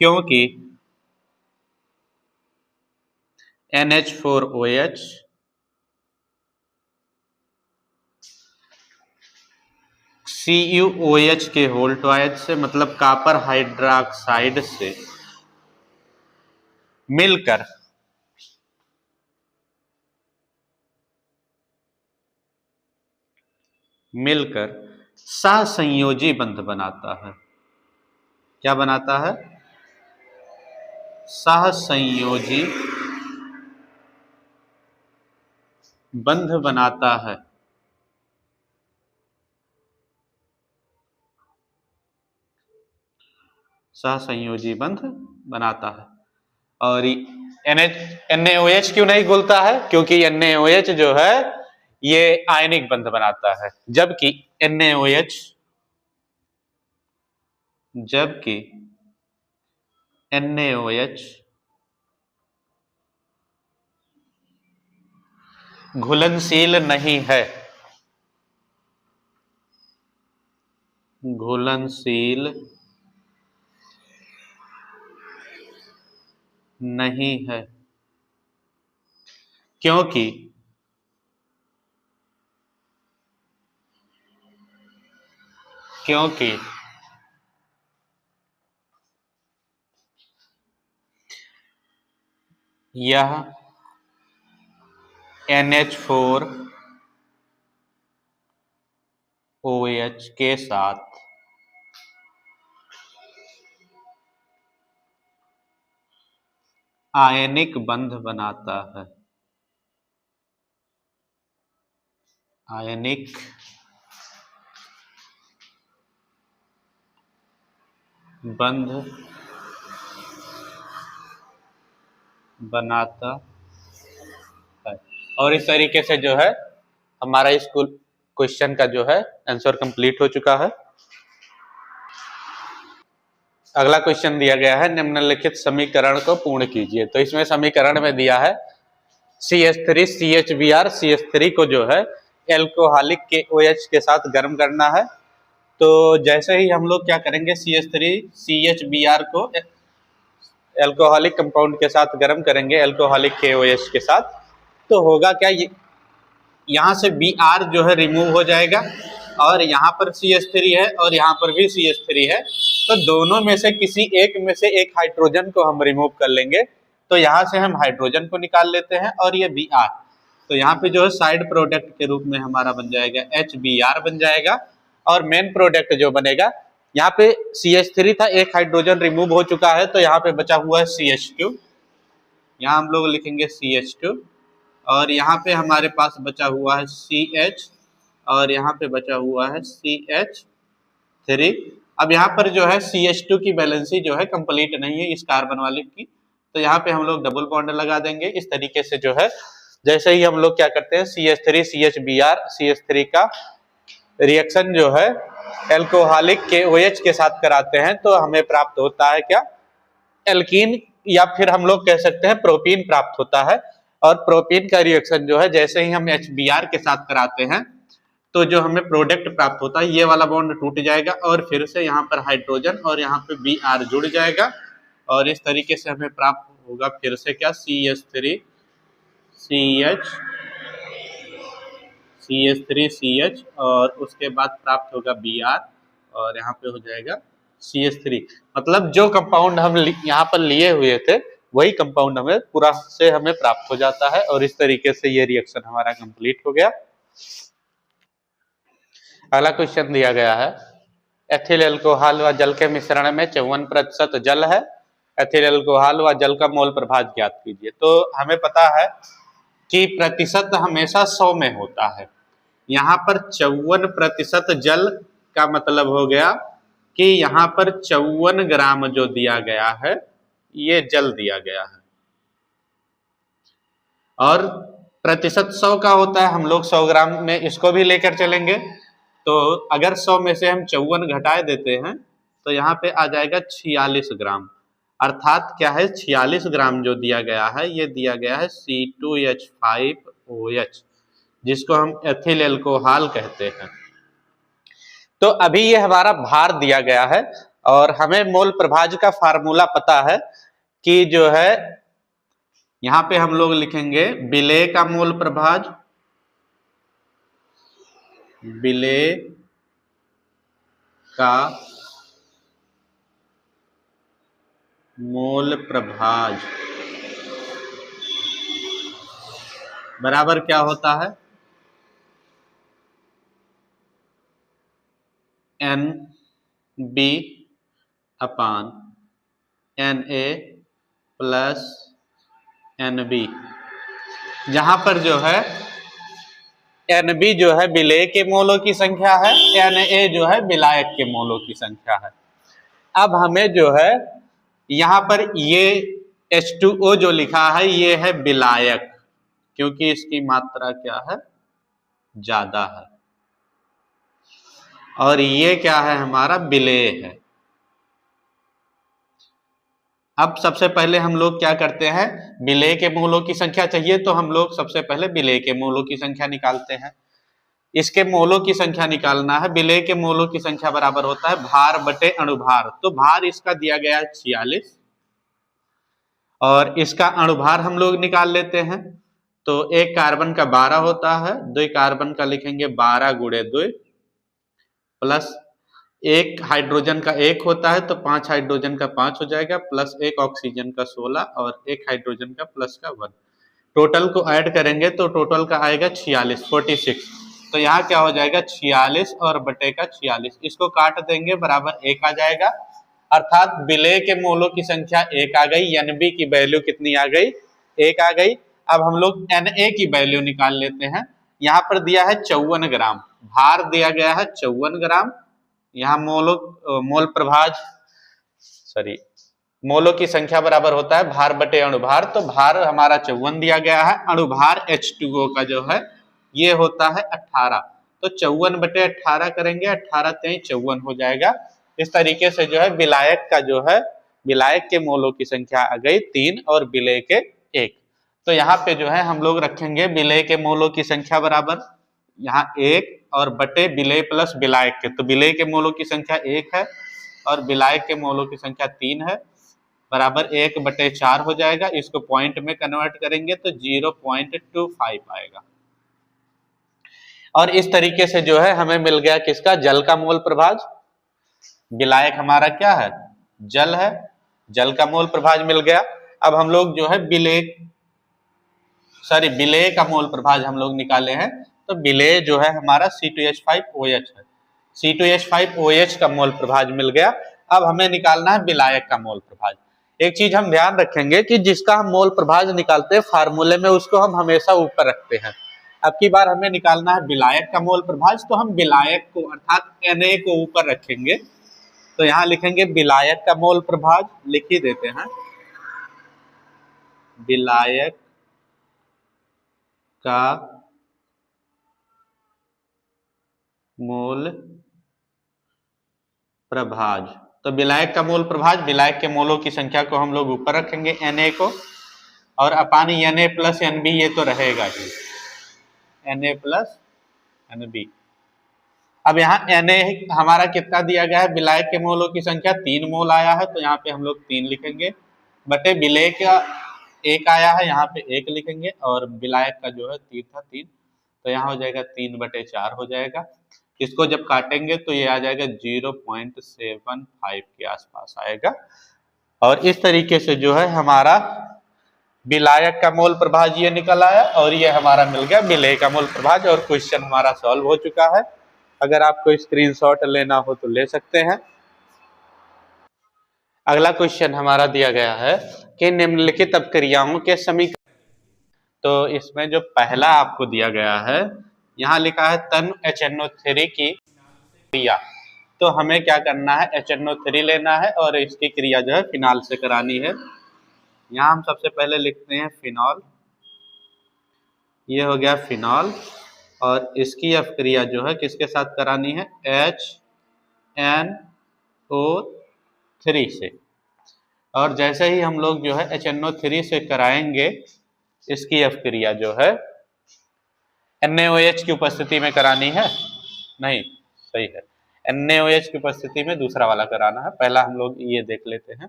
क्योंकि NH4OH CuOH के होल ट्वाइस से मतलब कॉपर हाइड्रोक्साइड से मिलकर सहसंयोजी बंध बनाता है। क्या बनाता है? सहसंयोजी बंध बनाता है। सहसंयोजी बंध बनाता है। और NaOH क्यों नहीं घुलता है? क्योंकि NaOH जो है ये आयनिक बंध बनाता है, जबकि NaOH घुलनशील नहीं है। घुलनशील नहीं है क्योंकि यह NH4OH के साथ आयनिक बंध बनाता है। आयनिक बंध बनाता है। और इस तरीके से जो है हमारा इस क्वेश्चन का जो है आंसर कंप्लीट हो चुका है। अगला क्वेश्चन दिया गया है, निम्नलिखित समीकरण को पूर्ण कीजिए। तो इसमें समीकरण में दिया है CH3 CHBr, CH3 को जो है एल्कोहलिक के OH के साथ गर्म करना है। तो जैसे ही हम लोग क्या करेंगे, CH3 CHBr को एल्कोहलिक कंपाउंड के साथ गर्म करेंगे, एल्कोहलिक के OH के साथ, तो होगा क्या, यहाँ से Br जो है रिमूव हो जाएगा और यहाँ पर CH3 है और यहाँ पर भी CH3 है। तो दोनों में से किसी एक में से एक हाइड्रोजन को हम रिमूव कर लेंगे। तो यहाँ से हम हाइड्रोजन को निकाल लेते हैं और ये Br, तो यहाँ पे जो है साइड प्रोडक्ट के रूप में हमारा बन जाएगा HBr बन जाएगा। और मेन प्रोडक्ट जो बनेगा, यहाँ पे CH3 था, एक हाइड्रोजन रिमूव हो चुका है, तो यहाँ पे बचा हुआ है CH2। यहाँ हम लोग लिखेंगे CH2 और यहाँ पे हमारे पास बचा हुआ है CH और यहाँ पे बचा हुआ है CH3। अब यहाँ पर जो है CH2 की बैलेंसी जो है कंप्लीट नहीं है इस कार्बन वाले की, तो यहाँ पे हम लोग डबल बॉन्ड लगा देंगे। इस तरीके से जो है जैसे ही हम लोग क्या करते हैं, CH3 CHBr CH3 का रिएक्शन जो है एल्कोहलिक के OH के साथ कराते हैं, तो हमें प्राप्त होता है क्या, एल्कीन, या फिर हम लोग कह सकते हैं प्रोपीन प्राप्त होता है। और प्रोपीन का रिएक्शन जो है जैसे ही हम HBr के साथ कराते हैं तो जो हमें प्रोडक्ट प्राप्त होता है, ये वाला बॉन्ड टूट जाएगा और फिर से यहाँ पर हाइड्रोजन और यहाँ पे Br जुड़ जाएगा और इस तरीके से हमें प्राप्त होगा फिर से क्या, CH3 CH और उसके बाद प्राप्त होगा Br और यहाँ पे हो जाएगा CH3। मतलब जो कंपाउंड हम यहाँ पर लिए हुए थे वही कंपाउंड हमें पूरा से हमें प्राप्त हो जाता है और इस तरीके से ये रिएक्शन हमारा कंप्लीट हो गया। अगला क्वेश्चन दिया गया है, एथिल अल्कोहल व जल के मिश्रण में 54% जल है, एथिल अल्कोहल व जल का मोल प्रभाव ज्ञात कीजिए। तो हमें पता है कि प्रतिशत हमेशा 100 में होता है। यहाँ पर 54% जल का मतलब हो गया कि यहाँ पर 54 ग्राम जो दिया गया है ये जल दिया गया है और प्रतिशत 100 का होता है, हम लोग 100 ग्राम में इसको भी लेकर चलेंगे। तो अगर 100 में से हम 54 घटा देते हैं तो यहाँ पे आ जाएगा 46 ग्राम, अर्थात क्या है 46 ग्राम जो दिया गया है ये दिया गया है C2H5OH, जिसको हम एथिल अल्कोहल कहते हैं। तो अभी ये हमारा भार दिया गया है और हमें मोल प्रभाज का फार्मूला पता है कि जो है यहाँ पे हम लोग लिखेंगे विलेय का मोल प्रभाज, विलेय का मोल प्रभाज बराबर क्या होता है, N B upon N A plus N B, जहां पर जो है एन बी जो है विलेय के मोलों की संख्या है, एन ए जो है विलायक के मोलों की संख्या है। अब हमें जो है यहां पर ये H2O जो लिखा है ये है विलायक, क्योंकि इसकी मात्रा क्या है, ज्यादा है, और ये क्या है, हमारा विलेय है। अब सबसे पहले हम लोग क्या करते हैं, विलेय के मोलों की संख्या चाहिए तो हम लोग सबसे पहले विलेय के मोलों की संख्या निकालते हैं। इसके मोलों की संख्या निकालना है, विलेय के मोलों की संख्या बराबर होता है भार बटे अणुभार। तो भार इसका दिया गया है 46 और इसका अणुभार हम लोग निकाल लेते हैं। तो एक कार्बन का 12 होता है, 2 कार्बन का लिखेंगे 12 गुणे 2 प्लस एक हाइड्रोजन का 1 होता है तो 5 हाइड्रोजन का 5 हो जाएगा, प्लस एक ऑक्सीजन का 16 और एक हाइड्रोजन का प्लस का 1। टोटल को ऐड करेंगे तो टोटल का आएगा 46। तो यहाँ क्या हो जाएगा 46 और बटे का 46, इसको काट देंगे बराबर 1 आ जाएगा, अर्थात विलेय के मोलों की संख्या 1 आ गई, Nb की वैल्यू कितनी आ गई, 1 आ गई। अब हम लोग Na की वैल्यू निकाल लेते हैं। यहाँ पर दिया है 54 ग्राम, भार दिया गया है 54 ग्राम, यहाँ मोल प्रभाज मोलों की संख्या बराबर होता है भार बटे अणुभार। तो भार हमारा 54 दिया गया है, अणुभार H2O का जो है ये होता है 18, तो 54 बटे 18 करेंगे, 18 3 54 हो जाएगा। इस तरीके से जो है विलायक का जो है विलायक के मोलों की संख्या आ गई 3 और विलेय के 1। तो यहाँ पे जो है हम लोग रखेंगे विलेय के मोलों की संख्या बराबर यहाँ 1 और बटे विलेय प्लस विलायक के, तो विलेय के मोलों की संख्या 1 है और विलायक के मोलों की संख्या 3 है, बराबर 1 बटे 4 हो जाएगा। इसको पॉइंट में कन्वर्ट करेंगे तो 0.25 आएगा। और इस तरीके से जो है हमें मिल गया किसका, जल का मोल प्रभाज। विलायक हमारा क्या है, जल है, जल का मोल प्रभाज मिल गया। अब हम लोग जो है विलेय का मोल प्रभाज हम लोग निकाले हैं, तो विलेय जो है हमारा C2H5OH है, C2H5OH का मोल प्रभाज मिल गया। अब हमें निकालना है विलायक का मोल प्रभाज। एक चीज हम ध्यान रखेंगे कि जिसका हम मोल प्रभाज निकालते हैं फार्मूले में उसको हम हमेशा ऊपर रखते हैं। अब की बार हमें निकालना है विलायक का मोल प्रभाज, तो हम विलायक को अर्थात Na को ऊपर रखेंगे। तो यहाँ लिखेंगे विलायक का मोल प्रभाज, लिख ही देते हैं, विलायक का मोल प्रभाज। तो विलायक का मोल प्रभाज, विलायक के मोलों की संख्या को हम लोग ऊपर रखेंगे Na को, और अपान Na प्लस Nb ये तो रहेगा ही, Na प्लस Nb। अब यहाँ Na हमारा कितना दिया गया है, विलायक के मोलों की संख्या 3 मोल आया है, तो यहाँ पे हम लोग 3 लिखेंगे, बटे विलेय का 1 आया है, यहाँ पे 1 लिखेंगे, और विलायक का जो है 3 था 3, तो यहाँ हो जाएगा 3 बटे 4 हो जाएगा। इसको जब काटेंगे तो ये आ जाएगा 0.75 के आसपास आएगा। और इस तरीके से जो है हमारा विलायक का मोल प्रभाज ये निकल आया, और ये हमारा मिल गया विलेय का मोल प्रभाज, और क्वेश्चन हमारा सॉल्व हो चुका है। अगर आपको स्क्रीनशॉट लेना हो तो ले सकते हैं। अगला क्वेश्चन हमारा दिया गया है कि निम्नलिखित अपक्रियाओं के समीकरण। तो इसमें जो पहला आपको दिया गया है, यहाँ लिखा है तन्व HNO3 की क्रिया। तो हमें क्या करना है, HNO3 लेना है और इसकी क्रिया जो है फिनॉल से करानी है। यहाँ हम सबसे पहले लिखते हैं फिनॉल, ये हो गया फिनॉल, और इसकी अपक्रिया जो है किसके साथ करानी है, HNO3 से। और जैसे ही हम लोग जो है HNO3 से कराएंगे, इसकी अपक्रिया जो है NaOH की उपस्थिति में करानी है, नहीं सही है, NaOH की उपस्थिति में दूसरा वाला कराना है। पहला हम लोग ये देख लेते हैं।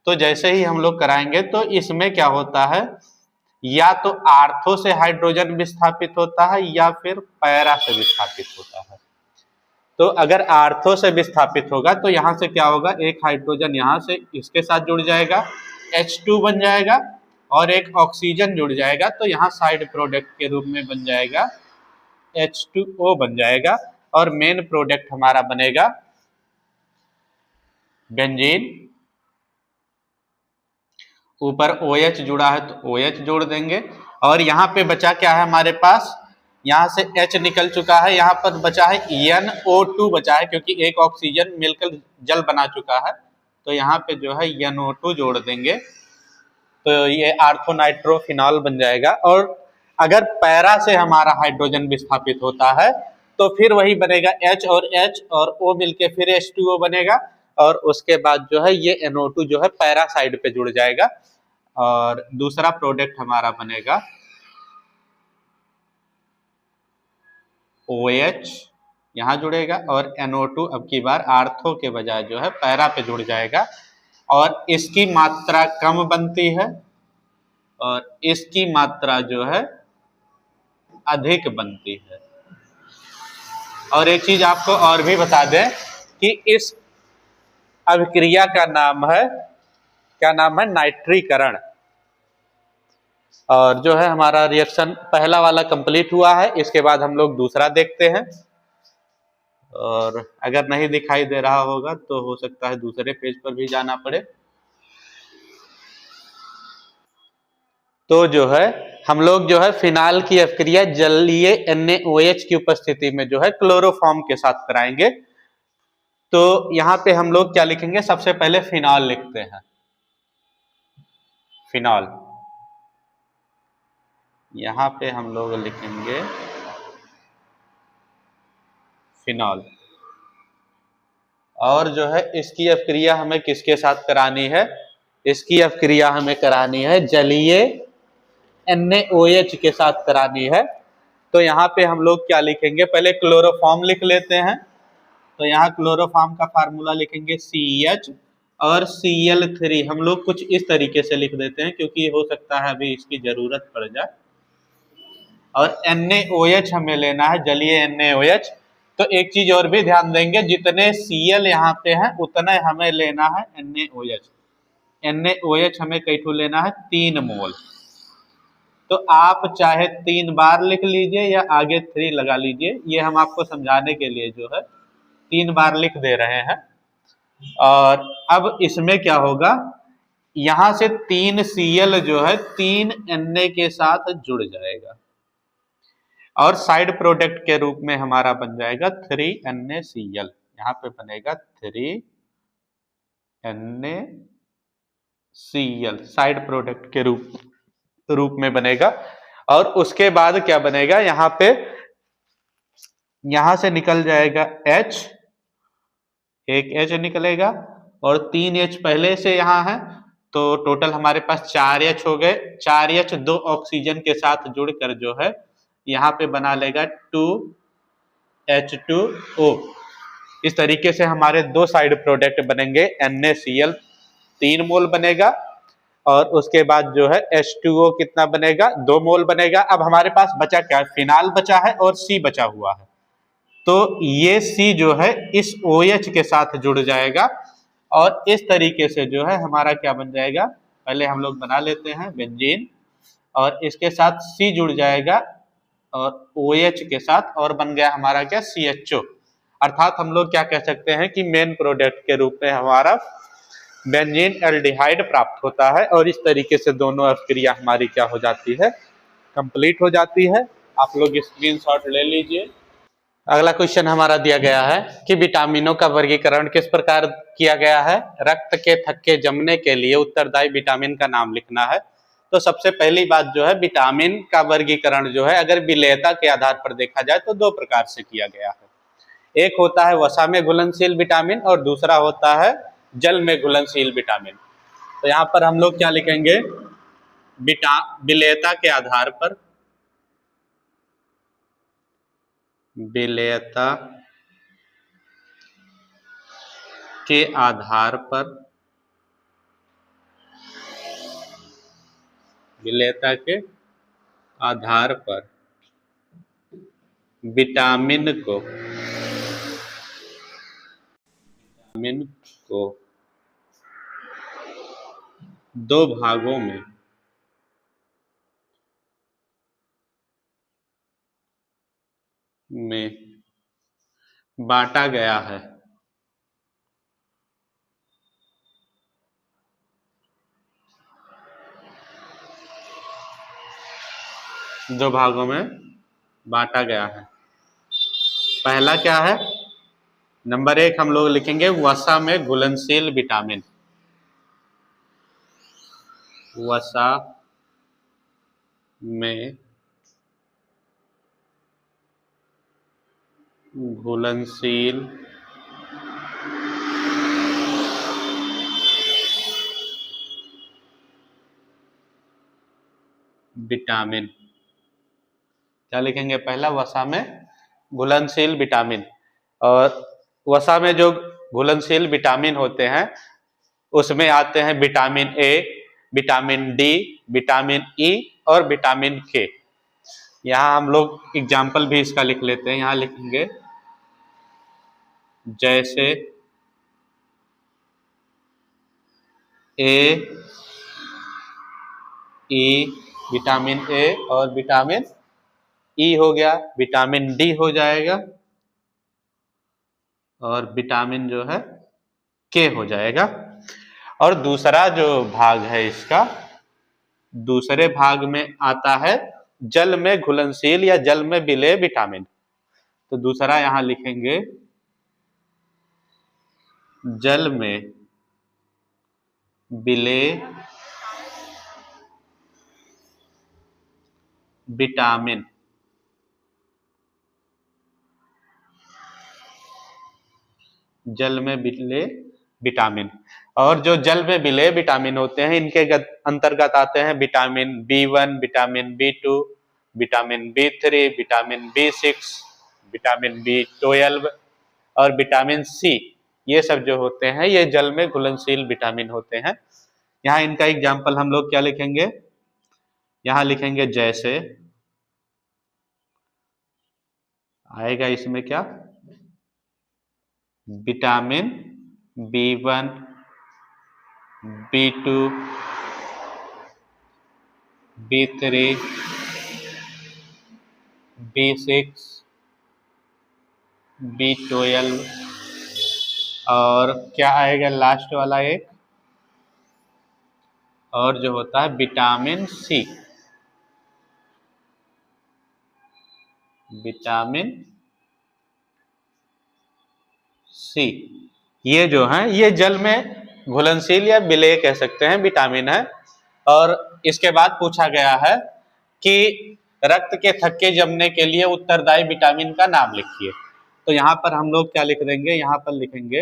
तो जैसे ही हम लोग कराएंगे तो इसमें क्या होता है, या तो आर्थो से हाइड्रोजन विस्थापित होता है या फिर पैरा से विस्थापित होता है। तो अगर आर्थो से विस्थापित होगा तो यहाँ से क्या होगा, एक हाइड्रोजन यहाँ से इसके साथ जुड़ जाएगा, H2 बन जाएगा, और एक ऑक्सीजन जुड़ जाएगा, तो यहाँ साइड प्रोडक्ट के रूप में बन जाएगा H2O बन जाएगा, और मेन प्रोडक्ट हमारा बनेगा बेंजीन। ऊपर OH जुड़ा है तो OH जोड़ देंगे, और यहाँ पे बचा क्या है हमारे पास, यहाँ से H निकल चुका है, यहाँ पर बचा है NO2 बचा है, क्योंकि एक ऑक्सीजन मिलकर जल बना चुका है, तो यहाँ पे जो है NO2 जोड़ देंगे, तो ये आर्थोनाइट्रोफिनॉल बन जाएगा। और अगर पैरा से हमारा हाइड्रोजन विस्थापित होता है तो फिर वही बनेगा H और O मिलके फिर H2O बनेगा, और उसके बाद जो है ये NO2 जो है पैरा साइड पे जुड़ जाएगा, और दूसरा प्रोडक्ट हमारा बनेगा OH यहाँ जुड़ेगा, और NO2 अब की बार आर्थो के बजाय जो है पैरा पे जुड़ जाएगा, और इसकी मात्रा कम बनती है और इसकी मात्रा जो है अधिक बनती है। और एक चीज आपको और भी बता दें कि इस अभिक्रिया का नाम है, क्या नाम है, नाइट्रीकरण। और जो है हमारा रिएक्शन पहला वाला कंप्लीट हुआ है, इसके बाद हम लोग दूसरा देखते हैं, और अगर नहीं दिखाई दे रहा होगा तो हो सकता है दूसरे पेज पर भी जाना पड़े। तो जो है हम लोग जो है फिनाल की अभिक्रिया जलीय NaOH की उपस्थिति में जो है क्लोरोफॉर्म के साथ कराएंगे। तो यहाँ पे हम लोग क्या लिखेंगे, सबसे पहले फिनॉल लिखते हैं, फिनॉल। यहाँ पे हम लोग लिखेंगे फिनॉल, और जो है इसकी अभिक्रिया हमें किसके साथ करानी है, इसकी अभिक्रिया हमें करानी है जलीय NaOH के साथ करानी है। तो यहाँ पे हम लोग क्या लिखेंगे, पहले क्लोरोफॉर्म लिख लेते हैं। तो यहाँ क्लोरोफॉर्म का फार्मूला लिखेंगे CH और Cl3। हम लोग कुछ इस तरीके से लिख देते हैं क्योंकि हो सकता है अभी इसकी जरूरत पड़ जाए। और NaOH हमें लेना है, जलीय NaOH। तो एक चीज और भी ध्यान देंगे, जितने Cl यहाँ पे हैं उतना हमें लेना है NaOH। NaOH हमें कैठू लेना है 3 मोल। तो आप चाहे 3 बार लिख लीजिए या आगे 3 लगा लीजिए, ये हम आपको समझाने के लिए जो है 3 बार लिख दे रहे हैं। और अब इसमें क्या होगा, यहां से 3 Cl जो है 3 Na के साथ जुड़ जाएगा, और साइड प्रोडक्ट के रूप में हमारा बन जाएगा 3 NaCl। यहाँ पे बनेगा 3 NaCl, साइड प्रोडक्ट के रूप में बनेगा। और उसके बाद क्या बनेगा, यहाँ पे यहां से निकल जाएगा H, एक H निकलेगा, और 3 H पहले से यहाँ है, तो टोटल हमारे पास 4 H हो गए। 4 H 2 ऑक्सीजन के साथ जुड़कर जो है यहाँ पे बना लेगा 2H2O। इस तरीके से हमारे 2 साइड प्रोडक्ट बनेंगे, NaCl 3 मोल बनेगा, और उसके बाद जो है H2O कितना बनेगा, 2 मोल बनेगा। अब हमारे पास बचा क्या, फिनाल बचा है और C बचा हुआ है। तो ये C जो है इस OH के साथ जुड़ जाएगा, और इस तरीके से जो है हमारा क्या बन जाएगा, पहले हम लोग बना लेते हैं बेंजीन, और इसके साथ C जुड़ जाएगा और OH के साथ, और बन गया हमारा क्या, CHO। अर्थात हम लोग क्या कह सकते हैं कि मेन प्रोडक्ट के रूप में हमारा बेंजीन एल्डिहाइड प्राप्त होता है। और इस तरीके से दोनों अभिक्रिया हमारी क्या हो जाती है, कंप्लीट हो जाती है। आप लोग स्क्रीनशॉट ले लीजिए। अगला क्वेश्चन हमारा दिया गया है कि विटामिनों का वर्गीकरण किस प्रकार किया गया है। रक्त के थक्के जमने के लिए उत्तरदायी विटामिन का नाम लिखना है। तो सबसे पहली बात जो है, विटामिन का वर्गीकरण जो है अगर विलेयता के आधार पर देखा जाए तो 2 प्रकार से किया गया है। एक होता है वसा में घुलनशील विटामिन, और दूसरा होता है जल में घुलनशील विटामिन। तो यहाँ पर हम लोग क्या लिखेंगे, विलेयता के आधार पर, विलेयता के आधार पर, विलेयता के आधार पर विटामिन को विटामिन को दो भागों में बांटा गया है। दो भागों में बांटा गया है। पहला क्या है? नंबर 1 हम लोग लिखेंगे वसा में घुलनशील विटामिन। वसा में घुलनशील विटामिन। क्या लिखेंगे? पहला वसा में घुलनशील विटामिन। और वसा में जो घुलनशील विटामिन होते हैं उसमें आते हैं vitamin A, vitamin D, vitamin E और विटामिन के। यहाँ हम लोग एग्जाम्पल भी इसका लिख लेते हैं। यहाँ लिखेंगे जैसे ए, ई, विटामिन ए और विटामिन ई हो गया, विटामिन डी हो जाएगा और विटामिन जो है के हो जाएगा। और दूसरा जो भाग है इसका, दूसरे भाग में आता है जल में घुलनशील या जल में विलेय विटामिन। तो दूसरा यहां लिखेंगे जल में विलेय विटामिन। जल में विलेय विटामिन। और जो जल में विलेय विटामिन होते हैं इनके अंतर्गत आते हैं vitamin B1, vitamin B2, vitamin B3, vitamin B6, vitamin B12 और विटामिन C। ये सब जो होते हैं ये जल में घुलनशील विटामिन होते हैं। यहाँ इनका एग्जाम्पल हम लोग क्या लिखेंगे? यहाँ लिखेंगे जैसे आएगा इसमें क्या? Vitamin B1, B2, B3, B6, B12 और क्या आएगा लास्ट वाला एक, और जो होता है विटामिन सी। विटामिन सी ये जो है ये जल में घुलनशील या विलेय कह सकते हैं विटामिन है। और इसके बाद पूछा गया है कि रक्त के थक्के जमने के लिए उत्तरदायी विटामिन का नाम लिखिए। तो यहाँ पर हम लोग क्या लिख देंगे? यहाँ पर लिखेंगे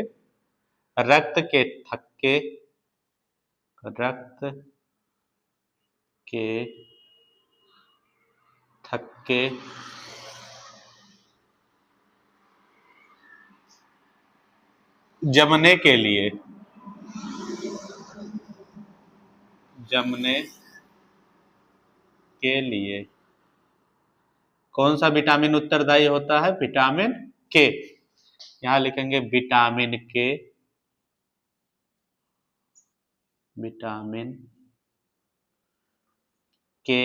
रक्त के थक्के, रक्त के थक्के जमने के लिए, जमने के लिए कौन सा विटामिन उत्तरदायी होता है? विटामिन के। यहां लिखेंगे विटामिन के, विटामिन के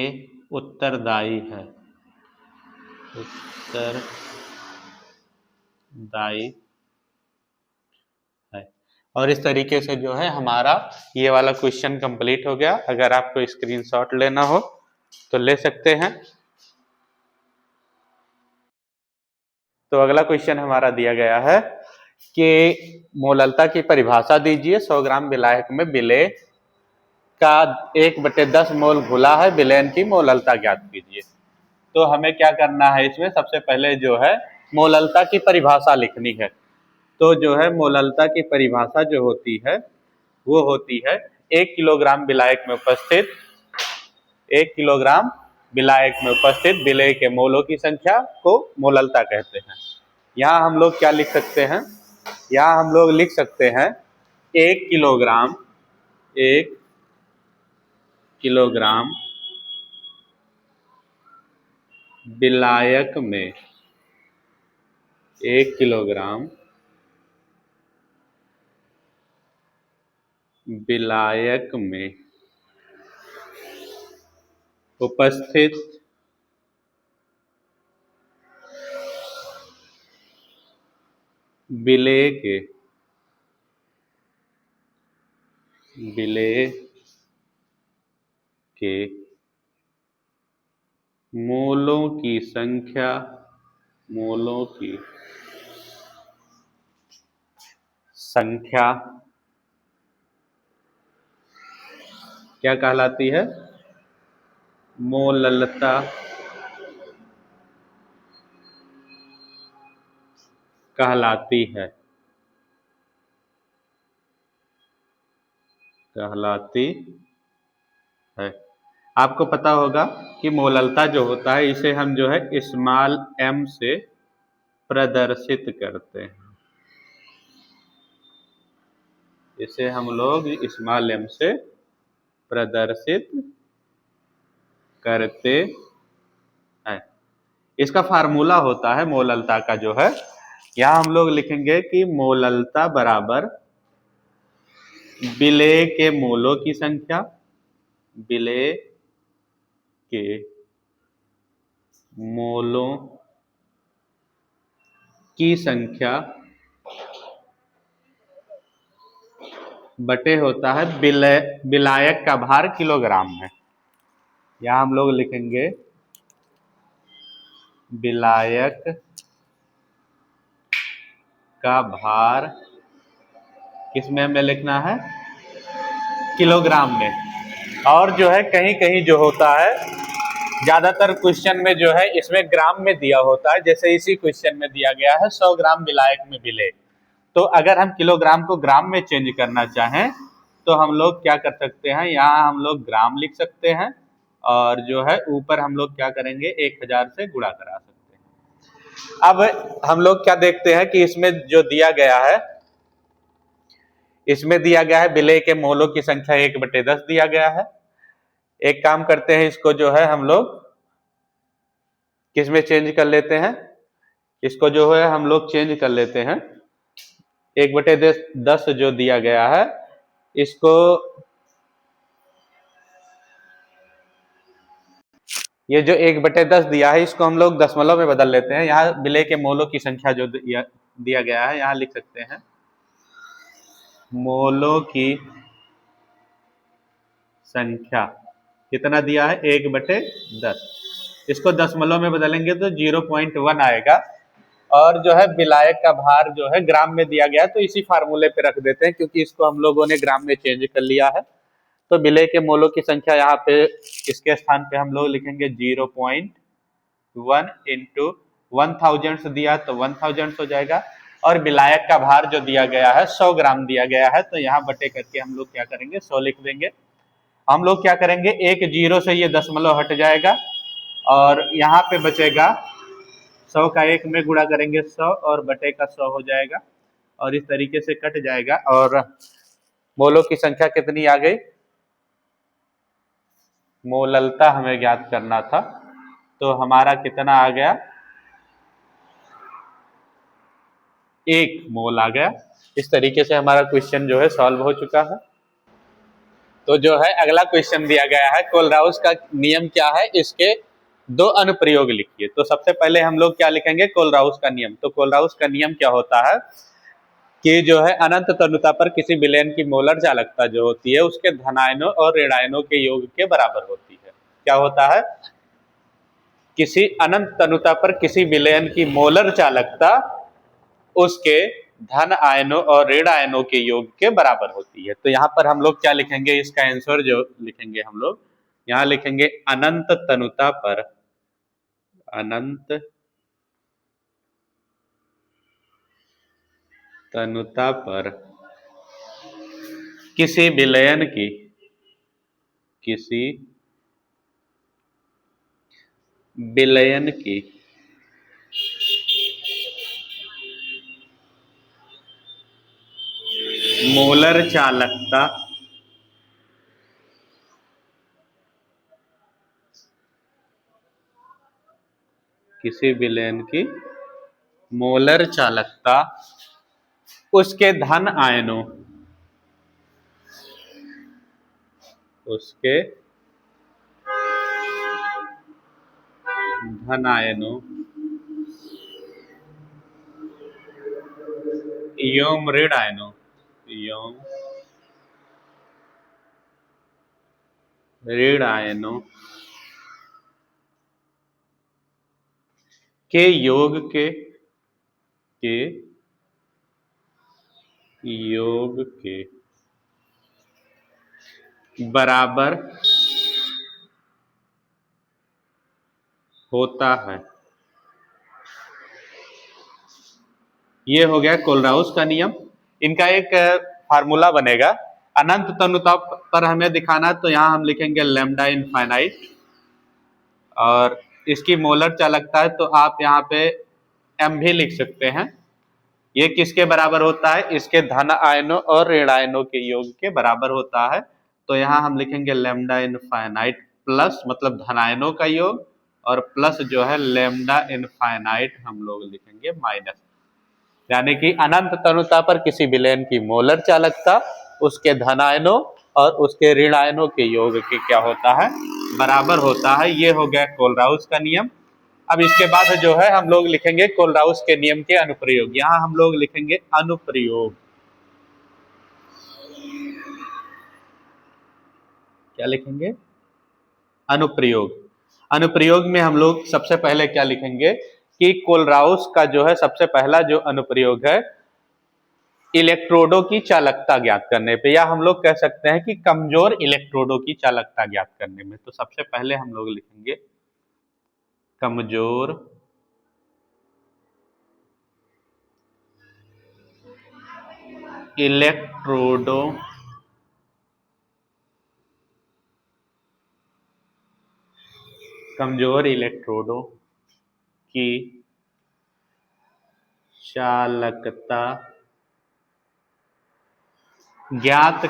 उत्तरदायी है, उत्तरदायी है। और इस तरीके से जो है हमारा ये वाला क्वेश्चन कंप्लीट हो गया। अगर आपको स्क्रीनशॉट लेना हो तो ले सकते हैं। तो अगला क्वेश्चन हमारा दिया गया है कि मोललता की परिभाषा दीजिए। 100 ग्राम विलायक में विलेय का 1/10 मोल घुला है, विलयन की मोललता ज्ञात कीजिए। तो हमें क्या करना है इसमें? सबसे पहले जो है मोललता की परिभाषा लिखनी है। तो जो है मोललता की परिभाषा जो होती है वो होती है 1 किलोग्राम विलायक में उपस्थित 1 किलोग्राम विलायक में उपस्थित विलेय के मोलों की संख्या को मोललता कहते हैं। यहाँ हम लोग क्या लिख सकते हैं? यहाँ हम लोग लिख सकते हैं 1 किलोग्राम, 1 किलोग्राम विलायक में 1 किलोग्राम विलायक में उपस्थित विलेय के मोलों की संख्या क्या कहलाती है? मोललता कहलाती है। आपको पता होगा कि मोललता जो होता है इसे हम जो है स्मॉल m से प्रदर्शित करते हैं। इसे हम लोग स्मॉल m से प्रदर्शित करते हैं। इसका फार्मूला होता है मोललता का जो है, यहां हम लोग लिखेंगे कि मोललता बराबर विलेय के मोलों की संख्या, विलेय के मोलों की संख्या बटे होता है विलायक का भार किलोग्राम में। यहां हम लोग लिखेंगे विलायक का भार किसमें हमें लिखना है? किलोग्राम में। और जो है कहीं कहीं जो होता है, ज्यादातर क्वेश्चन में जो है इसमें ग्राम में दिया होता है। जैसे इसी क्वेश्चन में दिया गया है 100 ग्राम विलायक में विलेय। तो अगर हम किलोग्राम को ग्राम में चेंज करना चाहें तो हम लोग क्या कर सकते हैं, यहाँ हम लोग ग्राम लिख सकते हैं और जो है ऊपर हम लोग क्या करेंगे 1000 से गुणा करा सकते हैं। अब हम लोग क्या देखते हैं कि इसमें जो दिया गया है, इसमें दिया गया है विलेय के मोलों की संख्या 1/10 दिया गया है। एक काम करते हैं, इसको जो है हम लोग किस में चेंज कर लेते हैं, इसको जो है हम लोग चेंज कर लेते हैं 1/10 जो दिया गया है, इसको ये जो 1/10 दिया है इसको हम लोग दशमलव में बदल लेते हैं। यहाँ विलेय के मोलों की संख्या जो दिया गया है, यहाँ लिख सकते हैं मोलों की संख्या कितना दिया है 1/10। इसको दशमलव में बदलेंगे तो 0.1 आएगा। और जो है विलायक का भार जो है ग्राम में दिया गया, तो इसी फार्मूले पे रख देते हैं क्योंकि इसको हम लोगों ने ग्राम में चेंज कर लिया है। तो विलेय के मोलों की संख्या यहाँ पे इसके स्थान पे हम लोग लिखेंगे 0.1 इंटू 1000 दिया तो 1000 हो जाएगा। और विलायक का भार जो दिया गया है 100 ग्राम दिया गया है, तो यहाँ बटे करके हम लोग क्या करेंगे 100 लिख देंगे। हम लोग क्या करेंगे, एक जीरो से ये दशमलव हट जाएगा और यहाँ पे बचेगा 100 का 1 में गुणा करेंगे 100 और बटे का 100 हो जाएगा और इस तरीके से कट जाएगा। और मोलों की संख्या कितनी आ गई, मोललता हमें ज्ञात करना था, तो हमारा कितना आ गया 1 मोल आ गया। इस तरीके से हमारा क्वेश्चन जो है सॉल्व हो चुका है। तो जो है अगला क्वेश्चन दिया गया है कोलराउस का नियम क्या है, इसके 2 अनुप्रयोग लिखिए। तो सबसे पहले हम लोग क्या लिखेंगे, कोलराउस का नियम। तो कोलराउस का नियम क्या होता है कि जो है अनंत तनुता पर किसी विलयन की मोलर चालकता जो होती है उसके धनायनों और ऋणायनों के योग के बराबर होती है। क्या होता है, किसी अनंत तनुता पर किसी विलयन की मोलर चालकता उसके धन आयनों और ऋण आयनों के योग के बराबर होती है। तो यहाँ पर हम लोग क्या लिखेंगे, इसका आंसर जो लिखेंगे हम लोग यहाँ लिखेंगे अनंत तनुता पर, अनंत तनुता पर किसी विलयन की, किसी विलयन की मोलर चालकता किसी विलयन की मोलर चालकता उसके धन आयनों उसके धन आयनों एवं ऋण आयनों के योग के बराबर होता है। ये हो गया कोलराउस का नियम। इनका एक फार्मूला बनेगा। अनंत तनुता पर हमें दिखाना है तो यहाँ हम लिखेंगे लैम्डा इनफाइनाइट, और इसकी मोलर चालकता है तो आप यहाँ पे m भी लिख सकते हैं। ये किसके बराबर होता है? इसके धन आयनों और ऋण आयनों के योग के बराबर होता है। तो यहाँ हम लिखेंगे लैम्डा इनफाइनाइट प्लस, मतलब धन आयनों का योग, और प्लस जो है लैम्डा इनफाइनाइट हम लोग लिखेंगे माइनस। यानी कि अनंत तनुता पर किसी विलयन की मोलर चालकता उसके धन आयनों और उसके ऋण आयनों के योग के क्या होता है? बराबर होता है। ये हो गया कोलराउस का नियम। अब इसके बाद जो है हम लोग लिखेंगे कोलराउस के नियम के अनुप्रयोग। यहाँ हम लोग लिखेंगे अनुप्रयोग। क्या लिखेंगे? अनुप्रयोग। अनुप्रयोग में हम लोग सबसे पहले क्या लिखेंगे कि कोलराउस का जो है सबसे पहला जो अनुप्रयोग है इलेक्ट्रोडों की चालकता ज्ञात करने पे, या हम लोग कह सकते हैं कि कमजोर इलेक्ट्रोडों की चालकता ज्ञात करने में। तो सबसे पहले हम लोग लिखेंगे कमजोर इलेक्ट्रोडों की चालकता ज्ञात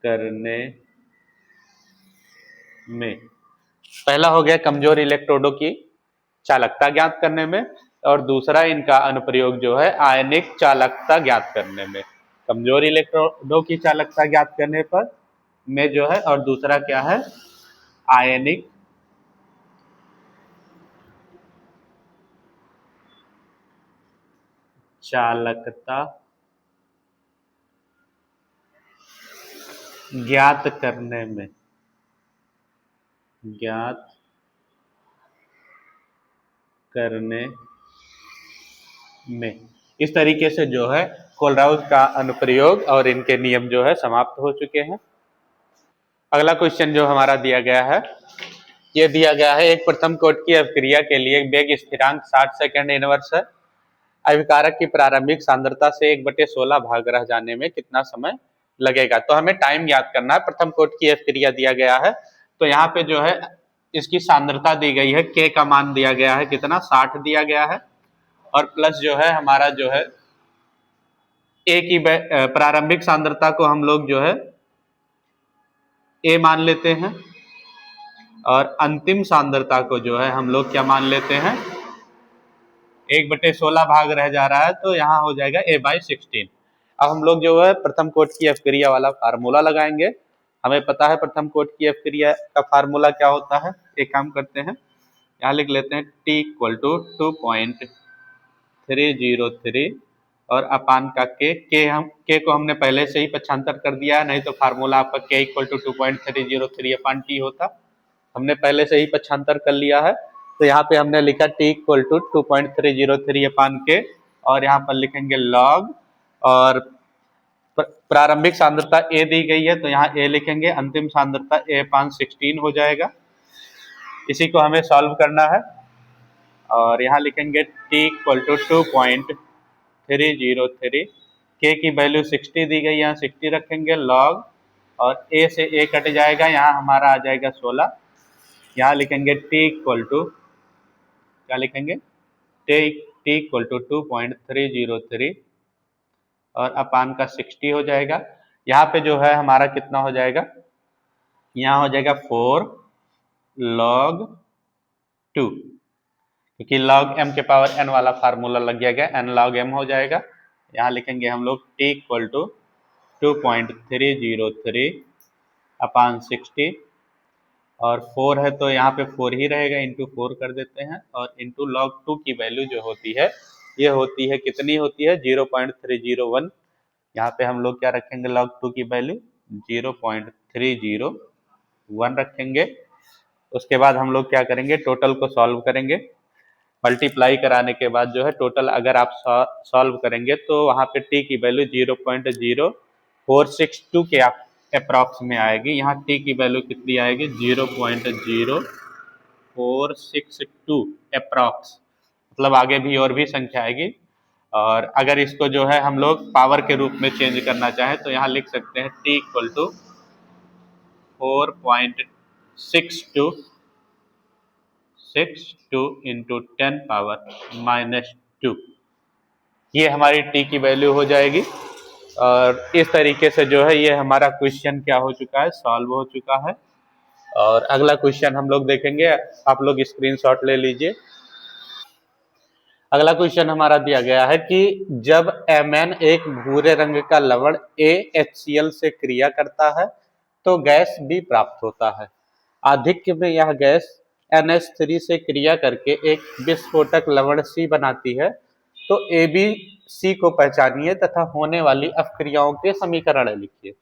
करने में पहला हो गया कमजोर इलेक्ट्रोडों की चालकता ज्ञात करने में, और दूसरा इनका अनुप्रयोग जो है आयनिक चालकता ज्ञात करने में। कमजोर इलेक्ट्रोडों की चालकता ज्ञात करने पर में जो है, और दूसरा क्या है? आयनिक चालकता ज्ञात करने में। इस तरीके से जो है कोलराउस का अनुप्रयोग और इनके नियम जो है समाप्त हो चुके हैं। अगला क्वेश्चन जो हमारा दिया गया है, ये दिया गया है एक प्रथम कोटि की अभिक्रिया के लिए वेग स्थिरांक 60 सेकंड इनवर्स है। अभिकारक की प्रारंभिक सांद्रता से 1/16 भाग रह जाने में कितना समय लगेगा? तो हमें टाइम याद करना है। प्रथम कोटि की अभिक्रिया दिया गया है तो यहाँ पे जो है इसकी सांद्रता दी गई है, के का मान दिया गया है कितना? 60 दिया गया है, और प्लस जो है हमारा जो है ए की प्रारंभिक सांद्रता को हम लोग जो है ए मान लेते हैं, और अंतिम सांद्रता को जो है हम लोग क्या मान लेते हैं? 1/16 भाग रह जा रहा है तो यहाँ हो जाएगा A/16। अब हम लोग जो है प्रथम कोटि की अभिक्रिया वाला फार्मूला लगाएंगे। हमें पता है प्रथम कोटि की अभिक्रिया का फार्मूला क्या होता है। एक काम करते हैं, यहाँ लिख लेते हैं T = 2.303 और अपान का के को हमने पहले से ही पक्षांतर कर दिया है, नहीं तो फार्मूला आपका K = 2.303/T होता। हमने पहले से ही पक्षांतर कर लिया है, तो यहाँ पे हमने लिखा T = 2.303/K, और यहाँ पर लिखेंगे log, और प्रारंभिक सांद्रता A दी गई है तो यहाँ A लिखेंगे, अंतिम सांद्रता A/16 हो जाएगा। इसी को हमें सॉल्व करना है, और यहाँ लिखेंगे T = 2.303, K की वैल्यू 60 दी गई, यहाँ 60 रखेंगे log, और A से A कट जाएगा, यहाँ हमारा आ जाएगा 16। यहाँ लिखेंगे T = क्या लिखेंगे? T = 2.303 और अपान का 60 हो जाएगा। यहाँ पे जो है हमारा कितना हो जाएगा? यहाँ हो जाएगा 4 log 2, क्योंकि log m के पावर n वाला फार्मूला लग जाएगा, n log m हो जाएगा। यहाँ लिखेंगे हम लोग T इक्वल टू 2.303/60 और 4 है तो यहाँ पे 4 ही रहेगा, इंटू 4 कर देते हैं और इंटू log 2 की वैल्यू जो होती है ये होती है, कितनी होती है 0.301। यहाँ पे हम लोग क्या रखेंगे, log 2 की वैल्यू 0.301 रखेंगे। उसके बाद हम लोग क्या करेंगे, टोटल को सॉल्व करेंगे। मल्टीप्लाई कराने के बाद जो है टोटल अगर आप सॉल्व करेंगे तो वहाँ पे t की वैल्यू 0.0462 के अप्रॉक्स में आएगी। यहाँ t की वैल्यू कितनी आएगी, 0.0462 अप्रॉक्स, मतलब आगे भी और भी संख्या आएगी। और अगर इसको जो है हम लोग पावर के रूप में चेंज करना चाहें तो यहाँ लिख सकते हैं t इक्वल टू 4.62 इंटू 10⁻⁻²। ये हमारी t की वैल्यू हो जाएगी। और इस तरीके से जो है ये हमारा क्वेश्चन क्या हो चुका है, सॉल्व हो चुका है। और अगला क्वेश्चन हम लोग देखेंगे, आप लोग स्क्रीनशॉट ले लीजिए। अगला क्वेश्चन हमारा दिया गया है कि जब Mn एक भूरे रंग का लवण AHCl से क्रिया करता है तो गैस B प्राप्त होता है। आधिक्य में यह गैस NH3 से क्रिया करके एक विस्फोटक लवण C बनाती है, तो ABC को पहचानिए तथा होने वाली अपक्रियाओं के समीकरण लिखिए।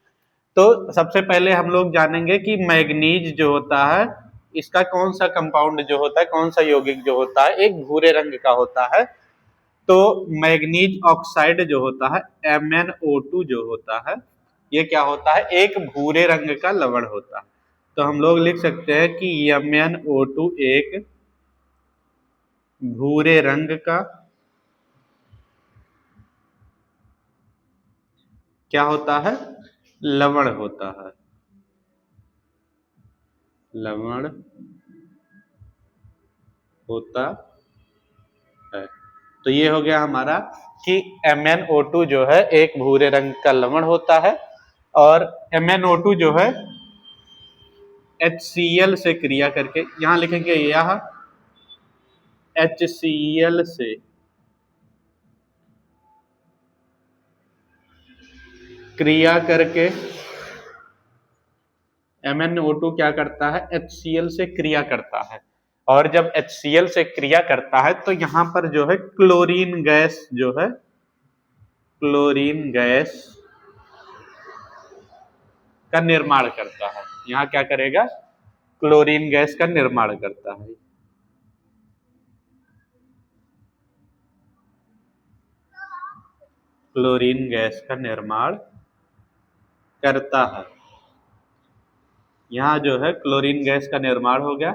तो सबसे पहले हम लोग जानेंगे कि मैग्नीज जो होता है इसका कौन सा कंपाउंड जो होता है, कौन सा यौगिक जो होता है एक भूरे रंग का होता है। तो मैग्नीज ऑक्साइड जो होता है MnO2 जो होता है ये क्या होता है, एक भूरे रंग का लवण होता है। तो हम लोग लिख सकते हैं कि MnO2 एक भूरे रंग का क्या होता है, लवण होता है, लवण होता है। तो ये हो गया हमारा कि MnO2 जो है एक भूरे रंग का लवण होता है और MnO2 जो है HCl से क्रिया करके, यहां लिखेंगे यह HCl से क्रिया करके MnO2 क्या करता है, HCl से क्रिया करता है। और जब HCl से क्रिया करता है तो यहाँ पर जो है क्लोरीन गैस जो है, क्लोरीन गैस का निर्माण करता है। यहाँ क्या करेगा, क्लोरीन गैस का निर्माण करता है। क्लोरीन गैस का निर्माण करता है। यहाँ जो है क्लोरीन गैस का निर्माण हो गया।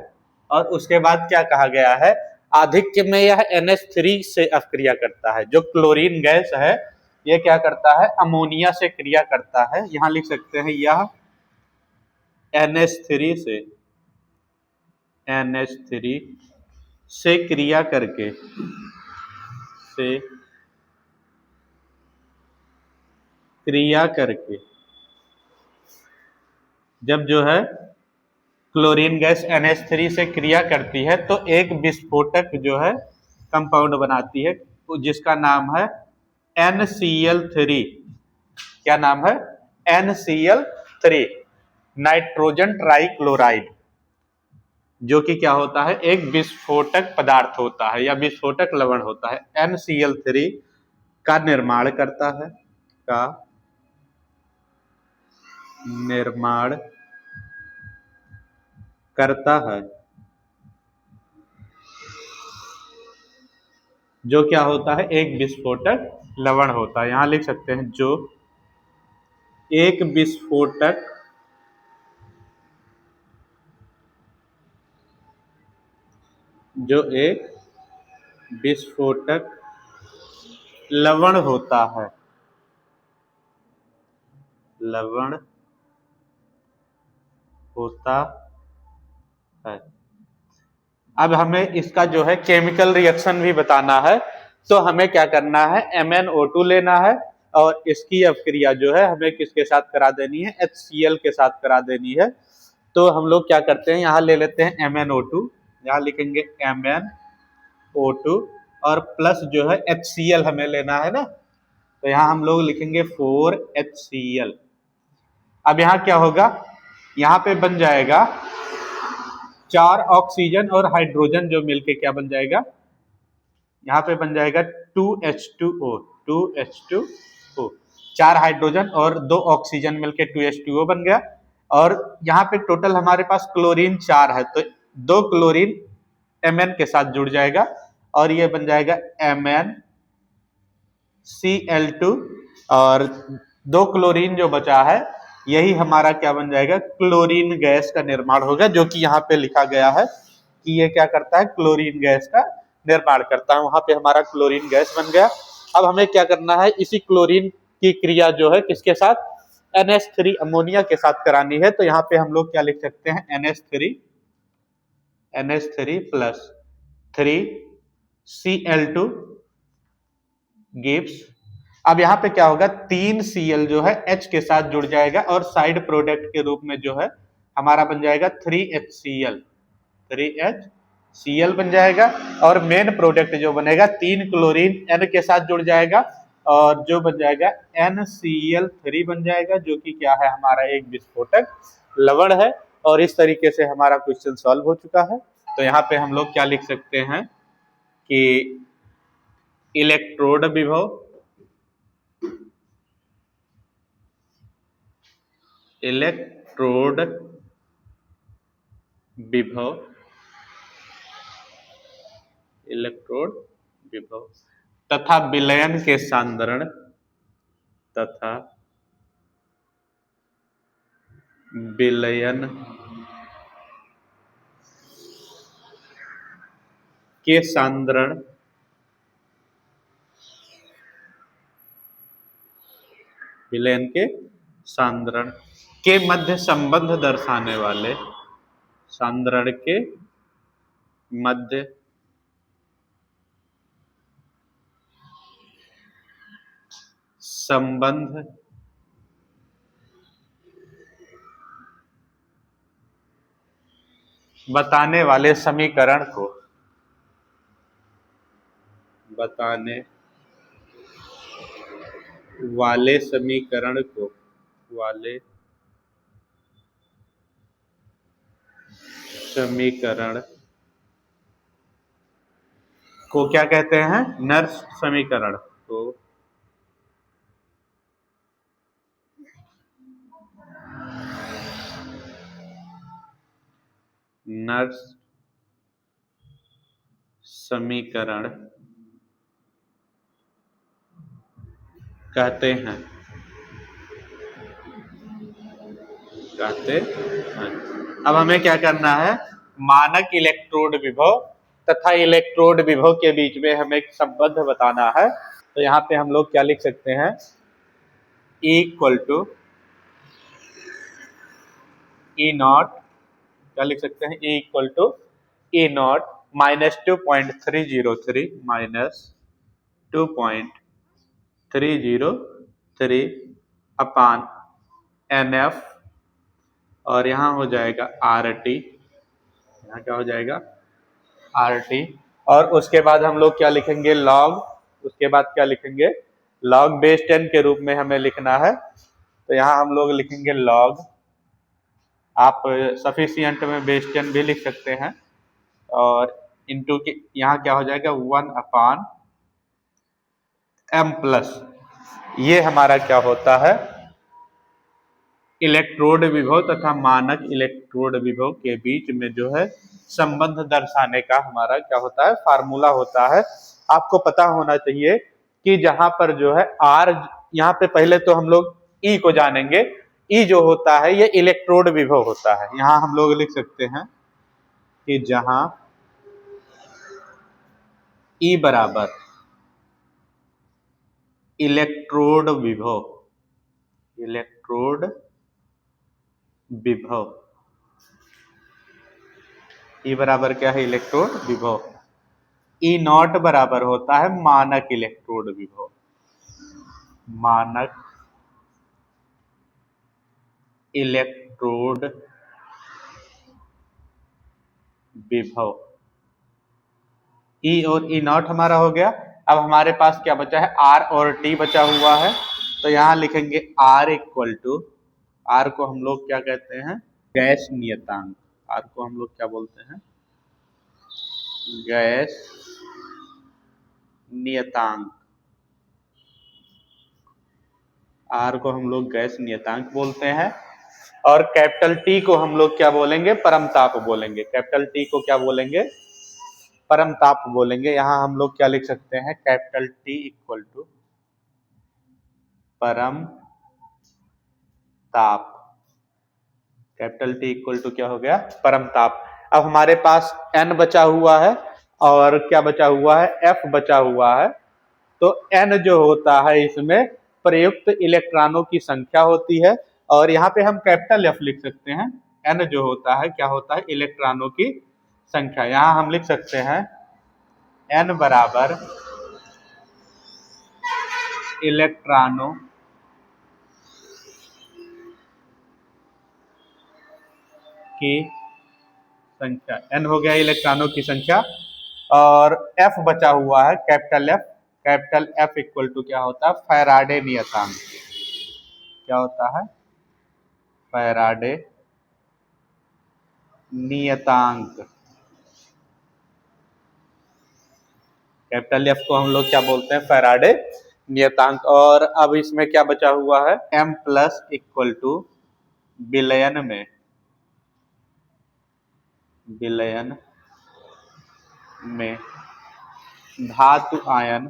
और उसके बाद क्या कहा गया है, आधिक्य में यह NH3 से अपक्रिया करता है। जो क्लोरीन गैस है ये क्या करता है, अमोनिया से क्रिया करता है। यहाँ लिख सकते हैं यह NH3 से क्रिया करके जब जो है क्लोरीन गैस NH3 से क्रिया करती है तो एक विस्फोटक जो है कंपाउंड बनाती है जिसका नाम है NCl3। क्या नाम है, NCl3, नाइट्रोजन ट्राइक्लोराइड, जो कि क्या होता है एक विस्फोटक पदार्थ होता है या विस्फोटक लवण होता है। NCl3 का निर्माण करता है, का निर्माण करता है, जो क्या होता है एक विस्फोटक लवण होता है। यहां लिख सकते हैं जो एक विस्फोटक लवण होता है, लवण होता है। अब हमें इसका जो है केमिकल रिएक्शन भी बताना है, तो हमें क्या करना है, MnO2 लेना है और इसकी अपक्रिया जो है हमें किसके साथ करा देनी है, HCl के साथ करा देनी है। तो हम लोग क्या करते हैं, यहाँ ले लेते हैं MnO2, यहाँ लिखेंगे MnO2 और प्लस जो है HCl हमें लेना है ना, तो यहाँ हम लोग लिखेंगे 4HCl। अब यहाँ क्या होगा, यहाँ पे बन जाएगा 4 ऑक्सीजन और हाइड्रोजन जो मिलके क्या बन जाएगा, यहाँ पे बन जाएगा 2H2O। 2H2O, 4 हाइड्रोजन और 2 ऑक्सीजन मिलके 2H2O बन गया। और यहाँ पे टोटल हमारे पास क्लोरीन 4 है, तो 2 क्लोरीन Mn के साथ जुड़ जाएगा और ये बन जाएगा MnCl2। और 2 क्लोरीन जो बचा है यही हमारा क्या बन जाएगा, क्लोरीन गैस का निर्माण होगा, जो कि यहाँ पे लिखा गया है कि ये क्या करता है, क्लोरीन गैस का निर्माण करता है। वहां पे हमारा क्लोरीन गैस बन गया। अब हमें क्या करना है, इसी क्लोरीन की क्रिया जो है किसके साथ, NH3 अमोनिया के साथ करानी है। तो यहाँ पे हम लोग क्या लिख सकते हैं, NH3 प्लस 3Cl2 गिव्स। अब यहाँ पे क्या होगा, 3Cl जो है H के साथ जुड़ जाएगा और साइड प्रोडक्ट के रूप में जो है हमारा बन जाएगा 3HCl बन जाएगा। और मेन प्रोडक्ट जो बनेगा 3 क्लोरीन N के साथ जुड़ जाएगा और जो बन जाएगा NCl3 बन जाएगा, जो कि क्या है, हमारा एक विस्फोटक लवण है। और इस तरीके से हमारा क्वेश्चन सॉल्व हो चुका है। तो यहाँ पे हम लोग क्या लिख सकते हैं कि इलेक्ट्रोड विभव, इलेक्ट्रोड विभव, इलेक्ट्रोड विभव तथा विलयन के सांद्रण, तथा विलयन के सांद्रण विलयन के सांद्रण के मध्य संबंध दर्शाने वाले, सांद्रण के मध्य संबंध बताने वाले समीकरण को, बताने वाले समीकरण को, वाले समीकरण को क्या कहते हैं, नर्स समीकरण को नर्स समीकरण कहते हैं, कहते हैं। अब हमें क्या करना है, मानक इलेक्ट्रोड विभव तथा इलेक्ट्रोड विभव के बीच में हमें एक संबंध बताना है। तो यहाँ पे हम लोग क्या लिख सकते हैं, E equal to E naught, क्या लिख सकते हैं, E equal to E naught minus 2.303 minus 2.303 upon NF, और यहाँ हो जाएगा RT, यहाँ क्या हो जाएगा RT। और उसके बाद हम लोग क्या लिखेंगे, लॉग, उसके बाद क्या लिखेंगे, लॉग बेस 10 के रूप में हमें लिखना है। तो यहाँ हम लोग लिखेंगे लॉग, आप सफिशिएंट में बेस 10 भी लिख सकते हैं, और इनटू के यहाँ क्या हो जाएगा 1 अपान M प्लस, ये हमारा क्या होता है, इलेक्ट्रोड विभव तथा मानक इलेक्ट्रोड विभव के बीच में जो है संबंध दर्शाने का हमारा क्या होता है, फार्मूला होता है। आपको पता होना चाहिए कि जहां पर जो है R, यहाँ पे पहले तो हम लोग E को जानेंगे। E जो होता है ये इलेक्ट्रोड विभव होता है। यहाँ हम लोग लिख सकते हैं कि जहां E बराबर इलेक्ट्रोड विभव, इलेक्ट्रोड विभव, E बराबर क्या है, इलेक्ट्रोड विभव, E नॉट बराबर होता है मानक इलेक्ट्रोड विभव, मानक इलेक्ट्रोड विभव। E और E नॉट हमारा हो गया, अब हमारे पास क्या बचा है, आर और टी बचा हुआ है। तो यहाँ लिखेंगे आर इक्वल टू, आर को हम लोग क्या कहते हैं, गैस नियतांक। आर को हम लोग क्या बोलते हैं, गैस नियतांक। आर को हम लोग गैस नियतांक बोलते हैं। और कैपिटल टी को हम लोग क्या बोलेंगे, परमताप बोलेंगे। कैपिटल टी को क्या बोलेंगे, परमताप बोलेंगे। यहां हम लोग क्या लिख सकते हैं, कैपिटल टी इक्वल टू परम ताप। कैपिटल टी इक्वल टू क्या हो गया, परम ताप। अब हमारे पास एन बचा हुआ है और क्या बचा हुआ है, एफ बचा हुआ है। तो एन जो होता है इसमें प्रयुक्त इलेक्ट्रॉनों की संख्या होती है, और यहाँ पे हम कैपिटल एफ लिख सकते हैं। एन जो होता है क्या होता है, इलेक्ट्रॉनों की संख्या। यहाँ हम लिख सकते हैं एन बराबर इलेक्ट्रॉनों की संख्या। एन हो गया इलेक्ट्रॉनों की संख्या, और एफ बचा हुआ है capital F. Capital F equal to क्या होता है, फैराडे नियतांक। क्या होता है, फैराडे नियतांक। कैपिटल एफ को हम लोग क्या बोलते हैं, फैराडे नियतांक। और अब इसमें क्या बचा हुआ है, एम प्लस इक्वल टू विलयन में, विलयन में धातु आयन,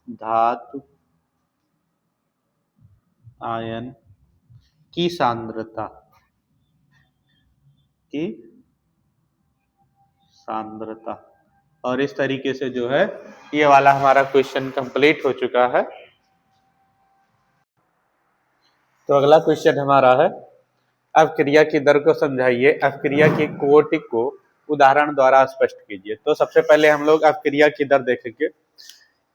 धातु आयन की सांद्रता, की सांद्रता। और इस तरीके से जो है ये वाला हमारा क्वेश्चन कंप्लीट हो चुका है। तो अगला क्वेश्चन हमारा है, अवक्रिया की दर को समझाइए, अवक्रिया की कोटि को उदाहरण द्वारा स्पष्ट कीजिए। तो सबसे पहले हम लोग अवक्रिया की दर देखेंगे।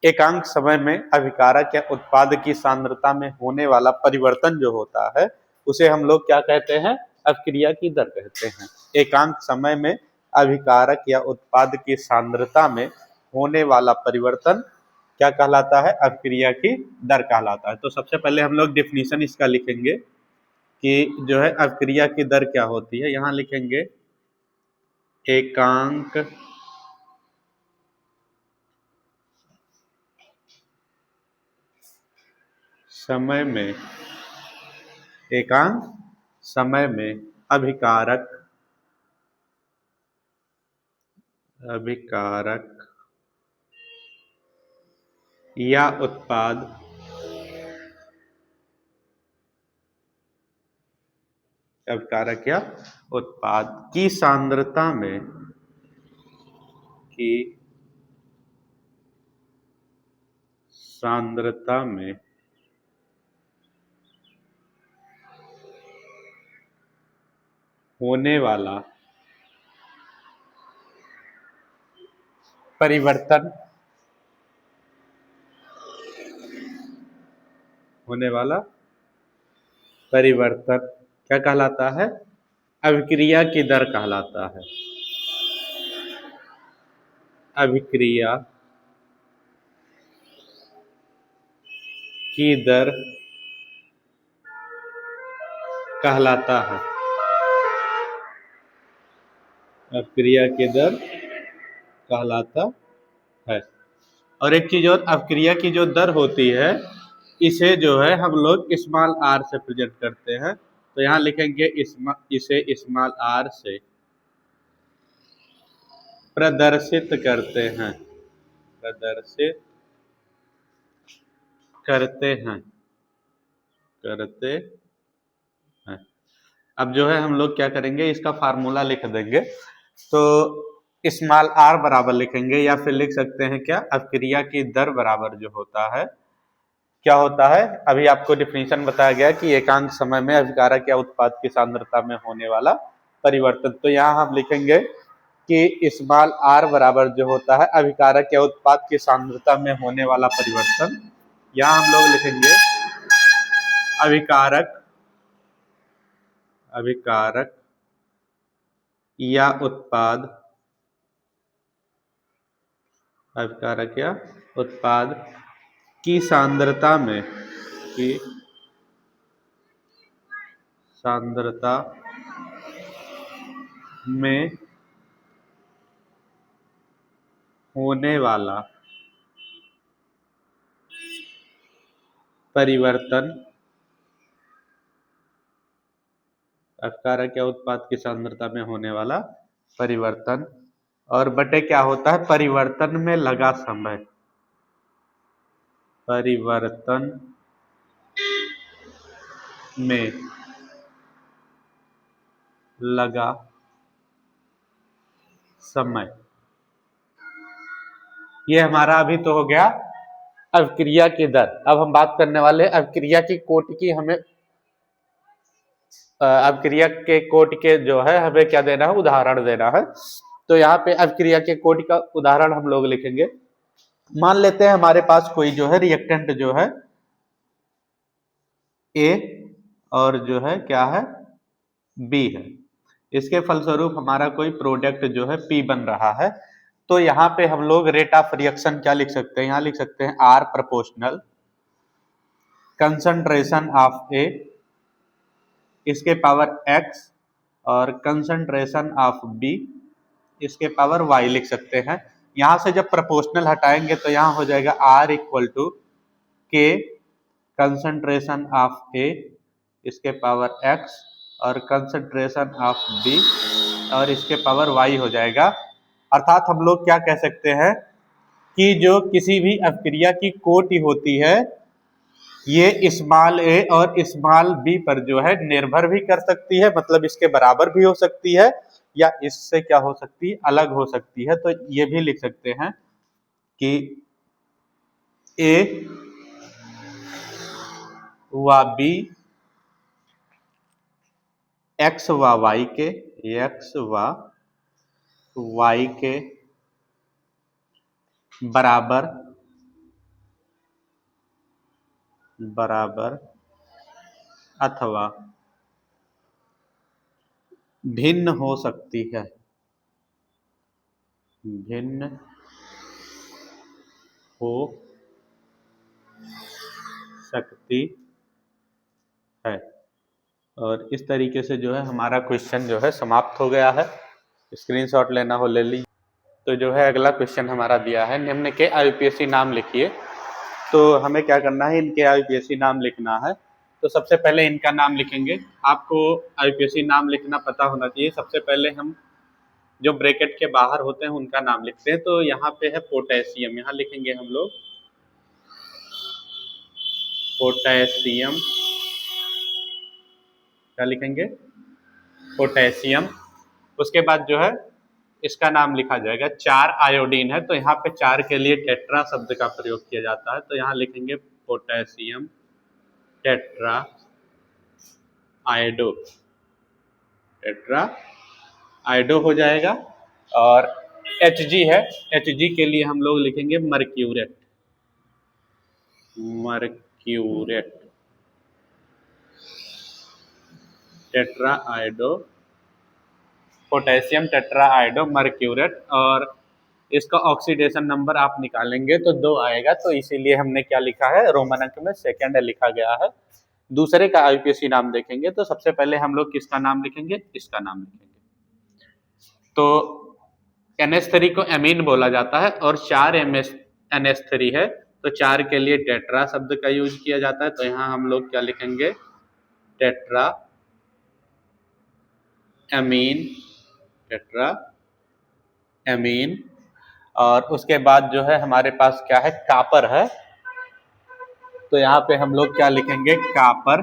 एकांक समय में अभिकारक या उत्पाद की सांद्रता में होने वाला परिवर्तन जो होता है उसे हम लोग क्या कहते हैं, अवक्रिया की दर कहते हैं। एकांक समय में अभिकारक या उत्पाद की सांद्रता में होने वाला परिवर्तन क्या कहलाता है, अवक्रिया की दर कहलाता है। तो सबसे पहले हम लोग डिफिनीशन इसका लिखेंगे कि जो है अवक्रिया की दर क्या होती है। यहाँ लिखेंगे एकांक समय में, एकांक समय में अभिकारक, अभिकारक या उत्पाद अभिकारक या उत्पाद की सांद्रता में, की सांद्रता में होने वाला परिवर्तन, होने वाला परिवर्तन क्या कहलाता है, अभिक्रिया की दर कहलाता है। अभिक्रिया की दर कहलाता है, अभिक्रिया की दर कहलाता है। और एक चीज और, अभिक्रिया की जो दर होती है इसे जो है हम लोग स्मॉल आर से प्रेजेंट करते हैं। तो यहाँ लिखेंगे इसे स्मॉल आर से प्रदर्शित करते हैं, प्रदर्शित करते हैं, करते हैं। अब जो है हम लोग क्या करेंगे, इसका फार्मूला लिख देंगे। तो स्मॉल आर बराबर लिखेंगे, या फिर लिख सकते हैं क्या, अभिक्रिया की दर बराबर जो होता है क्या होता है, अभी आपको डिफिनीशन बताया गया कि एकांक समय में अभिकारक या उत्पाद की सांद्रता में होने वाला परिवर्तन। तो यहाँ हम लिखेंगे कि स्मॉल आर बराबर जो होता है अभिकारक या उत्पाद की सांद्रता में होने वाला परिवर्तन। यहाँ हम लोग लिखेंगे अभिकारक, अभिकारक या उत्पाद अभिकारक या उत्पाद की सांद्रता में होने वाला परिवर्तन, अभिकारक या उत्पाद की सांद्रता में होने वाला परिवर्तन, और बटे क्या होता है, परिवर्तन में लगा समय, परिवर्तन में लगा समय। ये हमारा अभी तो हो गया अभिक्रिया की दर। अब हम बात करने वाले अभिक्रिया की कोटि की। हमें अभिक्रिया के कोटि के जो है हमें क्या देना है, उदाहरण देना है। तो यहाँ पे अभिक्रिया के कोटि का उदाहरण हम लोग लिखेंगे। मान लेते हैं हमारे पास कोई जो है रिएक्टेंट जो है ए और जो है क्या है बी है। इसके फलस्वरूप हमारा कोई प्रोडक्ट जो है पी बन रहा है। तो यहाँ पे हम लोग रेट ऑफ रिएक्शन क्या लिख सकते हैं, यहाँ लिख सकते हैं आर प्रोपोर्शनल कंसंट्रेशन ऑफ ए इसके पावर एक्स और कंसंट्रेशन ऑफ बी इसके पावर वाई लिख सकते हैं। यहां से जब प्रोपोर्शनल हटाएंगे तो यहाँ हो जाएगा आर इक्वल टू के कंसंट्रेशन ऑफ ए इसके पावर एक्स और कंसंट्रेशन ऑफ बी और इसके पावर वाई हो जाएगा। अर्थात हम लोग क्या कह सकते हैं कि जो किसी भी अभिक्रिया की कोटि होती है ये स्मॉल ए और स्मॉल बी पर जो है निर्भर भी कर सकती है, मतलब इसके बराबर भी हो सकती है या इससे क्या हो सकती है, अलग हो सकती है। तो ये भी लिख सकते हैं कि ए व बी एक्स व वाई के बराबर अथवा भिन्न हो सकती है, भिन्न हो सकती है। और इस तरीके से जो है हमारा क्वेश्चन जो है समाप्त हो गया है। स्क्रीनशॉट लेना हो ले लीजिए। तो जो है अगला क्वेश्चन हमारा दिया है, निम्न के आईयूपीएसी नाम लिखिए। तो हमें क्या करना है, इनके आईयूपीएसी नाम लिखना है। तो सबसे पहले इनका नाम लिखेंगे। आपको आईयूपीएसी नाम लिखना पता होना चाहिए। सबसे पहले हम जो ब्रैकेट के बाहर होते हैं उनका नाम लिखते हैं। तो यहाँ पे है पोटेशियम, यहाँ लिखेंगे हम लोग पोटेशियम, क्या लिखेंगे, पोटेशियम। उसके बाद जो है इसका नाम लिखा जाएगा, 4 आयोडीन है तो यहाँ पे 4 के लिए टेट्रा शब्द का प्रयोग किया जाता है। तो यहाँ लिखेंगे potassium tetra iodo, tetra iodo हो जाएगा। और Hg है, Hg के लिए हम लोग लिखेंगे mercurate, mercurate tetra iodo, potassium tetra iodo mercurate. और इसका ऑक्सीडेशन नंबर आप निकालेंगे तो 2 आएगा। तो इसीलिए हमने क्या लिखा है, रोमन अंक में सेकंड लिखा गया है। दूसरे का आईयूपीएसी नाम देखेंगे तो सबसे पहले हम लोग किसका नाम लिखेंगे, इसका नाम लिखेंगे। तो NH3 को एमीन बोला जाता है और 4 NH3 है तो 4 के लिए टेट्रा शब्द का यूज किया जाता है। तो यहाँ हम लोग क्या लिखेंगे, टेट्रा एमीन, टेट्रा एमीन। और उसके बाद जो है हमारे पास क्या है, कापर है। तो यहाँ पे हम लोग क्या लिखेंगे, कापर।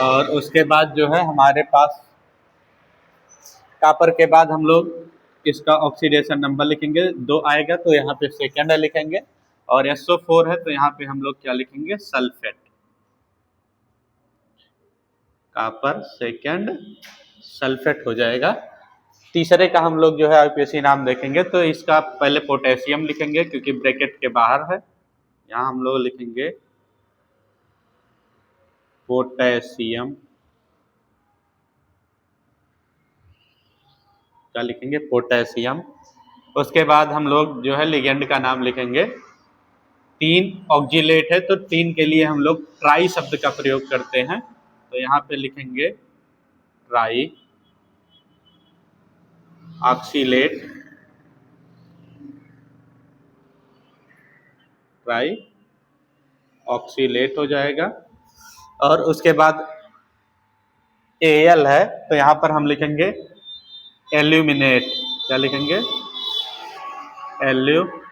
और उसके बाद जो है हमारे पास कापर के बाद हम लोग इसका ऑक्सीडेशन नंबर लिखेंगे, 2 आएगा तो यहाँ पे सेकंड लिखेंगे। और SO4 है तो यहाँ पे हम लोग क्या लिखेंगे, सल्फेट, कापर सेकंड सल्फेट हो जाएगा। तीसरे का हम लोग जो है आईयूपीएसी नाम देखेंगे तो इसका पहले पोटेशियम लिखेंगे क्योंकि ब्रैकेट के बाहर है। यहाँ हम लोग लिखेंगे पोटेशियम, क्या लिखेंगे, पोटेशियम। उसके बाद हम लोग जो है लिगेंड का नाम लिखेंगे। 3 ऑक्जिलेट है तो 3 के लिए हम लोग ट्राई शब्द का प्रयोग करते हैं, तो यहाँ पे लिखेंगे ट्राई ऑक्सीलेट, ट्राई ऑक्सीलेट हो जाएगा। और उसके बाद एल है तो यहाँ पर हम लिखेंगे एल्यूमिनेट। क्या लिखेंगे? एल्यूमिनेट।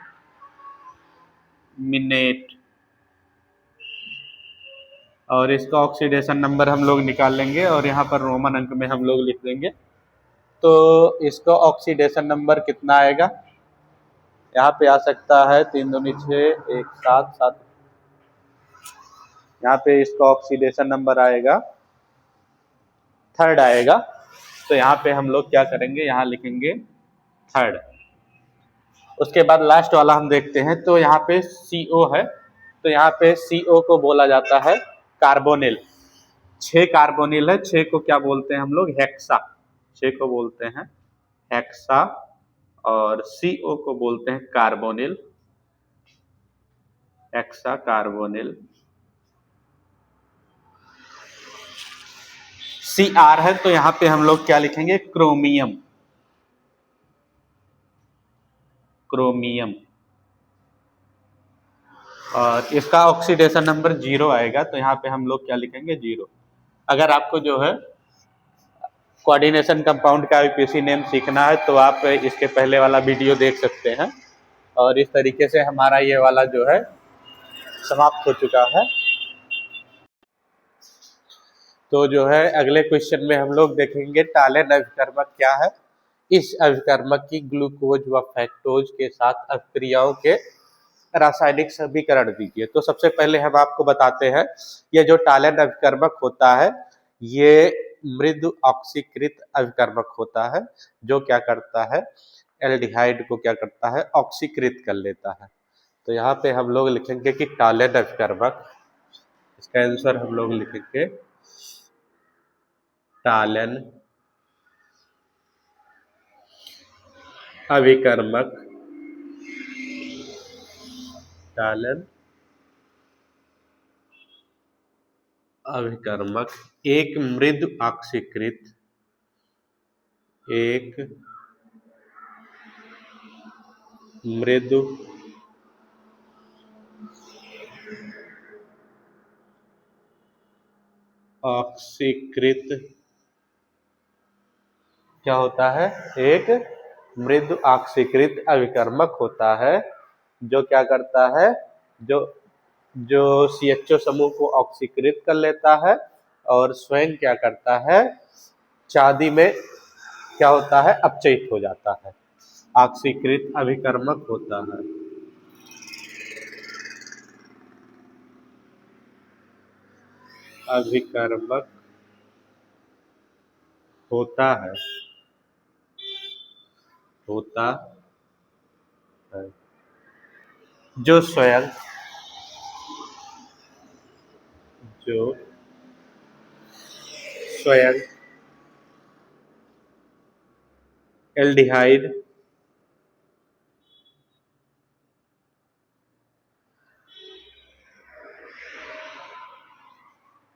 और इसका ऑक्सीडेशन नंबर हम लोग निकाल लेंगे और यहाँ पर रोमन अंक में हम लोग लिख देंगे। तो इसका ऑक्सीडेशन नंबर कितना आएगा? यहाँ पे आ सकता है 3 दूनी 6, 1 7 7। यहाँ पे इसका ऑक्सीडेशन नंबर आएगा 3rd आएगा। तो यहाँ पे हम लोग क्या करेंगे, यहाँ लिखेंगे 3rd। उसके बाद लास्ट वाला हम देखते हैं, तो यहाँ पे CO है तो यहाँ पे CO को बोला जाता है कार्बोनिल। 6 कार्बोनिल है, 6 को क्या बोलते हैं हम लोग? हेक्सा। 6 को बोलते हैं हेक्सा और CO को बोलते हैं कार्बोनिल, हेक्सा कार्बोनिल। Cr है तो यहाँ पे हम लोग क्या लिखेंगे? Chromium, chromium. और इसका ऑक्सीडेशन नंबर 0 आएगा तो यहाँ पे हम लोग क्या लिखेंगे? 0। अगर आपको जो है कोऑर्डिनेशन कंपाउंड का IUPAC नेम सीखना है तो आप इसके पहले वाला वीडियो देख सकते हैं। और इस तरीके से हमारा ये वाला जो है समाप्त हो चुका है। तो जो है अगले क्वेश्चन में हम लोग देखेंगे टालेन अभिकर्मक क्या है। इस अभिकर्मक की ग्लूकोज व फ्रक्टोज के साथ अभिक्रियाओं के रासायनिक समीकरण दीजिए। तो सबसे पहले हम आपको बताते हैं, ये जो टालेन अभिकर्मक होता है ये मृदु ऑक्सीकृत अभिकर्मक होता है, जो क्या करता है? एल्डिहाइड को क्या करता है? ऑक्सीकृत कर लेता है। तो यहाँ पे हम लोग लिखेंगे कि टालेन अभिकर्मक, इसका आंसर हम लोग लिखेंगे टालेन अभिकर्मक, टालेन अभिकर्मक एक मृदु ऑक्सीकृत, एक मृदु ऑक्सीकृत क्या होता है? एक मृदु ऑक्सीकृत अभिकर्मक होता है, जो क्या करता है? जो जो CHO समूह को ऑक्सीकृत कर लेता है और स्वयं क्या करता है? चांदी में क्या होता है? अपचयित हो जाता है। ऑक्सीकृत अभिकर्मक होता है। अभिकर्मक होता है, होता है जो स्वयं एल्डिहाइड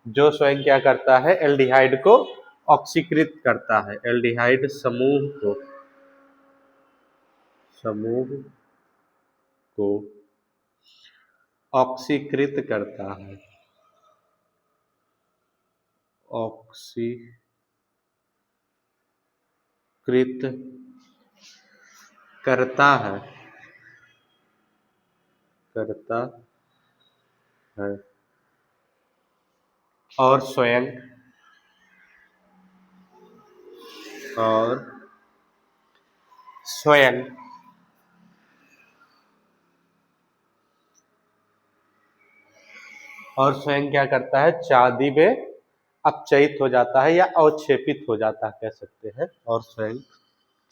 जो स्वयं क्या करता है? एल्डिहाइड को ऑक्सीकृत करता है, एल्डिहाइड समूह को ऑक्सीकृत करता है, ऑक्सीकृत करता है, करता है और स्वयं क्या करता है? चांदी में अपचयित हो जाता है या अवक्षेपित हो जाता है कह सकते हैं। और स्वयं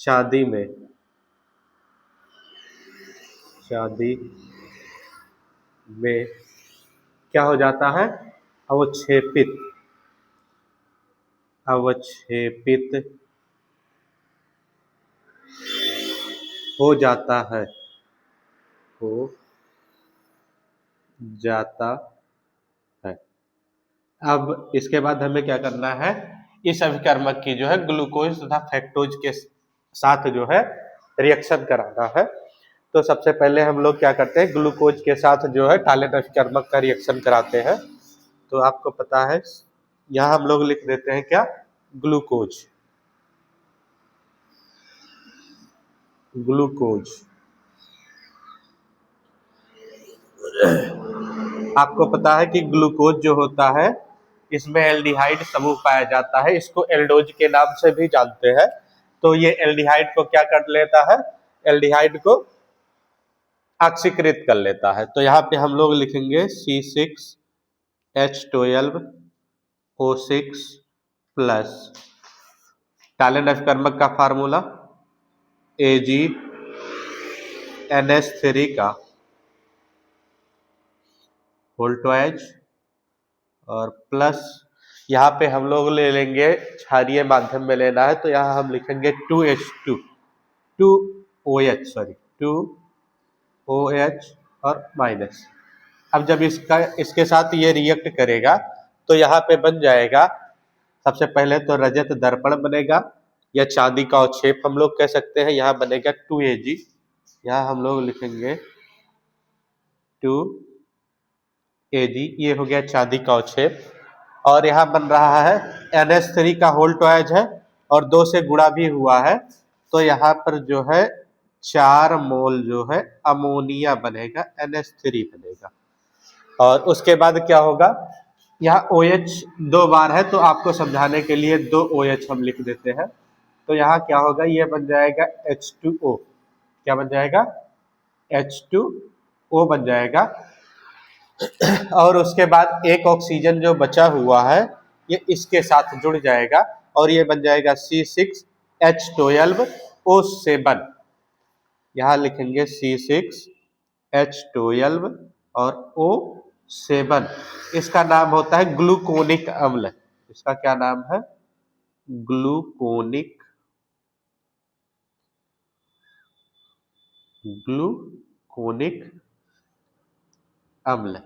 चांदी में क्या हो जाता है? अवक्षेपित हो जाता है, हो जाता है। अब इसके बाद हमें क्या करना है, इस अभिकर्मक की जो है ग्लूकोज तथा फ्रक्टोज के साथ जो है रिएक्शन कराना है। तो सबसे पहले हम लोग क्या करते हैं, ग्लूकोज के साथ जो है टालेन अभिकर्मक का रिएक्शन कराते हैं। तो आपको पता है यहाँ हम लोग लिख देते हैं क्या, ग्लूकोज, ग्लूकोज। आपको पता है कि ग्लूकोज जो होता है इसमें एल्डिहाइड समूह पाया जाता है, इसको एल्डोज के नाम से भी जानते हैं। तो ये एल्डिहाइड को क्या कर लेता है, एल्डिहाइड को ऑक्सीकृत कर लेता है। तो यहाँ पे हम लोग लिखेंगे C6H12O6 प्लस टालेन अभिकर्मक का फार्मूला AgNH3 का होल ट्वाइज और प्लस यहाँ पे हम लोग ले लेंगे, क्षारीय माध्यम में लेना है तो यहाँ हम लिखेंगे 2H2 2OH सॉरी 2OH और माइनस। अब जब इसके साथ ये रिएक्ट करेगा तो यहाँ पे बन जाएगा, सबसे पहले तो रजत दर्पण बनेगा या चांदी का अवक्षेप हम लोग कह सकते हैं। यहाँ बनेगा 2Ag, यहाँ हम लोग लिखेंगे 2Ag, ये हो गया चांदी का अवक्षेप। और यहाँ बन रहा है NH3 का होल ट्वाइज है और 2 से गुणा भी हुआ है, तो यहाँ पर जो है 4 मोल जो है अमोनिया बनेगा, NH3 बनेगा। और उसके बाद क्या होगा, यहाँ OH 2 बार है तो आपको समझाने के लिए 2 OH हम लिख देते हैं। तो यहाँ क्या होगा, ये बन जाएगा H2O, क्या बन जाएगा, H2O बन जाएगा। और उसके बाद एक ऑक्सीजन जो बचा हुआ है ये इसके साथ जुड़ जाएगा और ये बन जाएगा C6H12O7। यहाँ लिखेंगे C6H12 और O7, इसका नाम होता है ग्लूकोनिक अम्ल। इसका क्या नाम है, ग्लूकोनिक अम्ल।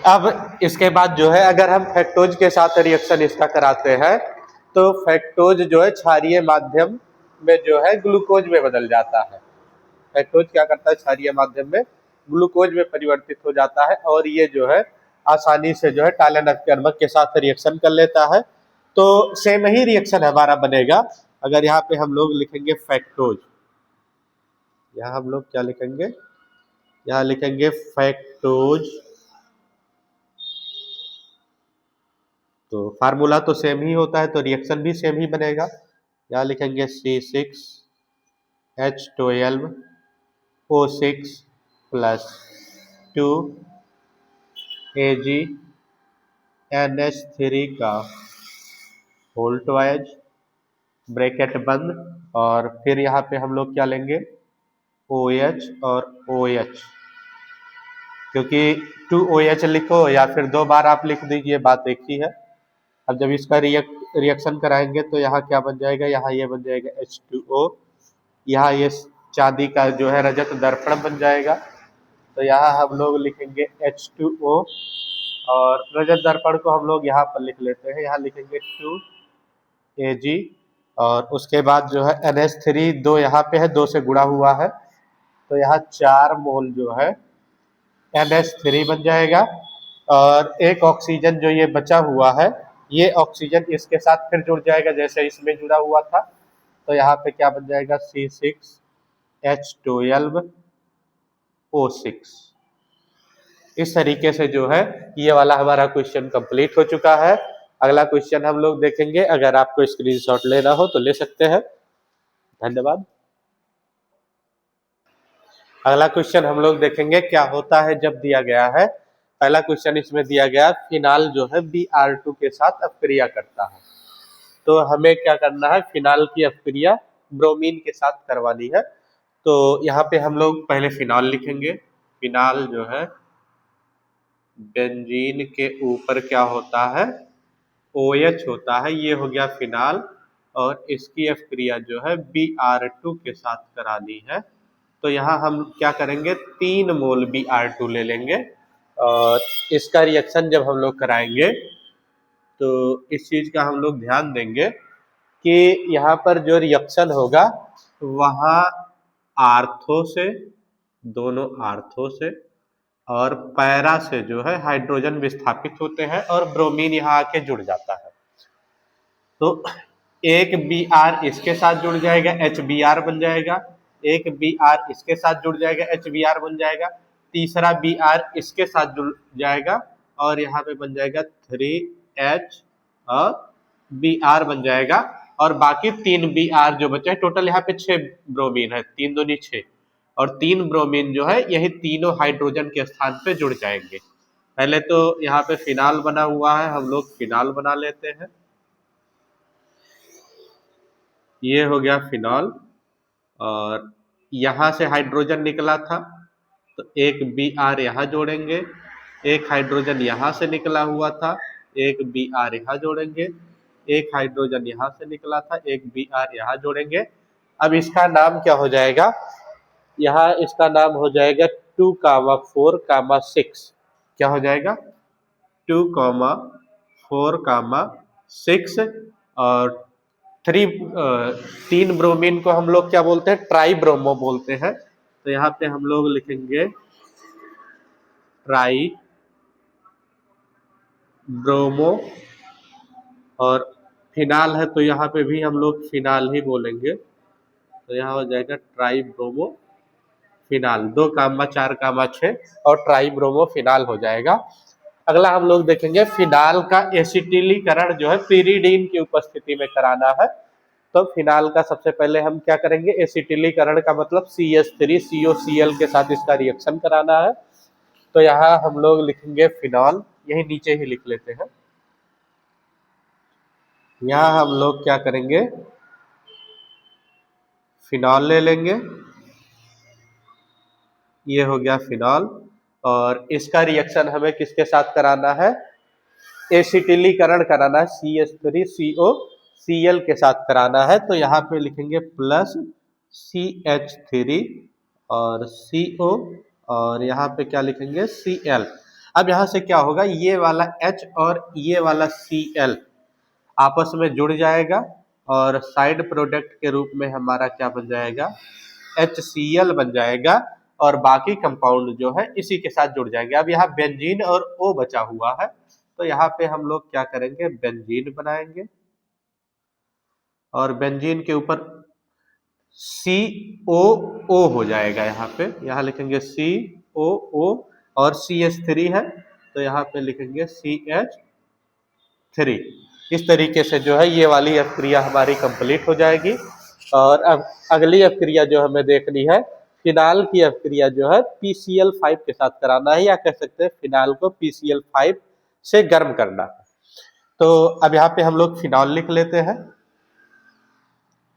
अब इसके बाद जो है अगर हम फ्रक्टोज के साथ रिएक्शन इसका कराते हैं तो फ्रक्टोज जो है क्षारीय माध्यम में जो है ग्लूकोज में बदल जाता है। फ्रक्टोज क्या करता है, क्षारीय माध्यम में ग्लूकोज में परिवर्तित हो जाता है और ये जो है आसानी से जो है टालेन अभिकर्मक के साथ रिएक्शन कर लेता है। तो सेम ही रिएक्शन हमारा बनेगा। अगर यहाँ पे हम लोग लिखेंगे फ्रक्टोज, यहाँ हम लोग क्या लिखेंगे, यहाँ लिखेंगे फ्रक्टोज, तो फार्मूला तो सेम ही होता है तो रिएक्शन भी सेम ही बनेगा। यहाँ लिखेंगे C6H12O6 प्लस 2AgNH3 का होल ट्वाइज, ब्रैकेट बंद, और फिर यहाँ पे हम लोग क्या लेंगे, OH और OH, क्योंकि 2OH लिखो या फिर 2 बार आप लिख दीजिए, बात एक ही है। अब जब इसका रिएक्शन कराएंगे तो यहाँ क्या बन जाएगा, यहाँ ये बन जाएगा H2O, यहाँ ये चांदी का जो है रजत दर्पण बन जाएगा। तो यहाँ हम लोग लिखेंगे H2O और रजत दर्पण को हम लोग यहाँ पर लिख लेते हैं, यहाँ लिखेंगे 2Ag और उसके बाद जो है NH3 2 यहाँ पे है, 2 से गुणा हुआ है तो यहाँ 4 मोल जो है NH3 बन जाएगा। और एक ऑक्सीजन जो ये बचा हुआ है ये ऑक्सीजन इसके साथ फिर जुड़ जाएगा जैसे इसमें जुड़ा हुआ था, तो यहाँ पे क्या बन जाएगा C6H12O6। इस तरीके से जो है ये वाला हमारा क्वेश्चन कंप्लीट हो चुका है। अगला क्वेश्चन हम लोग देखेंगे, अगर आपको स्क्रीनशॉट लेना हो तो ले सकते हैं। धन्यवाद। अगला क्वेश्चन हम लोग देखेंगे क्या होता है जब दिया गया है, पहला क्वेश्चन इसमें दिया गया फिनाल जो है Br2 के साथ अपक्रिया करता है। तो हमें क्या करना है, फिनाल की अपक्रिया ब्रोमीन के साथ करवानी है। तो यहाँ पे हम लोग पहले फिनाल लिखेंगे, फिनाल जो है बेंजीन के ऊपर क्या होता है, OH होता है, ये हो गया फिनाल। और इसकी अभिक्रिया जो है Br2 के साथ करानी है। तो यहाँ हम क्या करेंगे, 3 मोल Br2 ले लेंगे और इसका रिएक्शन जब हम लोग कराएंगे तो इस चीज का हम लोग ध्यान देंगे कि यहाँ पर जो रिएक्शन होगा वहाँ आर्थो से, दोनों आर्थो से और पैरा से जो है हाइड्रोजन विस्थापित होते हैं और ब्रोमीन यहाँ आके जुड़ जाता है। तो एक Br इसके साथ जुड़ जाएगा, HBr बन जाएगा, एक Br इसके साथ जुड़ जाएगा, HBr बन जाएगा, तीसरा Br इसके साथ जुड़ जाएगा और यहाँ पे बन जाएगा 3H और Br बन जाएगा और बाकी 3 Br जो बचे हैं, टोटल यहाँ पे 6 ब्रोमीन है, 3 दूनी 6 और 3 ब्रोमीन जो है यही तीनों हाइड्रोजन के स्थान पे जुड़ जाएंगे। पहले तो यहाँ पे फिनाल बना हुआ है, हम लोग फिनाल बना लेते हैं। ये हो गया फिनॉल और यहाँ से हाइड्रोजन निकला था तो एक Br यहाँ जोड़ेंगे, एक हाइड्रोजन यहाँ से निकला हुआ था, एक Br यहाँ जोड़ेंगे, एक हाइड्रोजन यहाँ से निकला था, एक Br यहाँ जोड़ेंगे। अब इसका नाम क्या हो जाएगा, यहाँ इसका नाम हो जाएगा 2, 4, 6। क्या हो जाएगा 2, 4, 6 और 3 ब्रोमीन को हम लोग क्या बोलते हैं, ट्राई ब्रोमो बोलते हैं। तो यहाँ पे हम लोग लिखेंगे ट्राई ब्रोमो और फिनाल है तो यहाँ पे भी हम लोग फिनाल ही बोलेंगे। तो यहाँ हो जाएगा ट्राई ब्रोमो फिनाल, 2, 4, 6 और ट्राई ब्रोमो फिनाल हो जाएगा। अगला हम लोग देखेंगे फिनाल का एसिटिलीकरण जो है पिरिडीन की उपस्थिति में कराना है। तो फिनाल का सबसे पहले हम क्या करेंगे, एसिटिलीकरण का मतलब CH3COCl के साथ इसका रिएक्शन कराना है। तो यहाँ हम लोग लिखेंगे फिनॉल, यही नीचे ही लिख लेते हैं। यहाँ हम लोग क्या करेंगे, फिनॉल ले लेंगे, ये हो गया फिनॉल और इसका रिएक्शन हमें किसके साथ कराना है, एसिटिलीकरण कराना है, CH3COCl के साथ कराना है। तो यहाँ पे लिखेंगे प्लस CH3 और CO और यहाँ पे क्या लिखेंगे Cl। अब यहाँ से क्या होगा, ये वाला H और ये वाला Cl आपस में जुड़ जाएगा और साइड प्रोडक्ट के रूप में हमारा क्या बन जाएगा, HCl बन जाएगा और बाकी कंपाउंड जो है इसी के साथ जुड़ जाएंगे। अब यहाँ बेंजीन और O बचा हुआ है तो यहाँ पे हम लोग क्या करेंगे, बेंजीन बनाएंगे और बेंजीन के ऊपर COO हो जाएगा। यहाँ पे यहाँ लिखेंगे COO और CH3 है तो यहाँ पे लिखेंगे CH3। इस तरीके से जो है ये वाली अभिक्रिया हमारी कंप्लीट हो जाएगी। और अब अगली अभिक्रिया जो हमें देखनी है, फिनाल की अभिक्रिया जो है PCl5 के साथ कराना है, या कह सकते हैं फिनाल को PCl5 से गर्म करना है। तो अब यहाँ पे हम लोग फिनॉल लिख लेते हैं।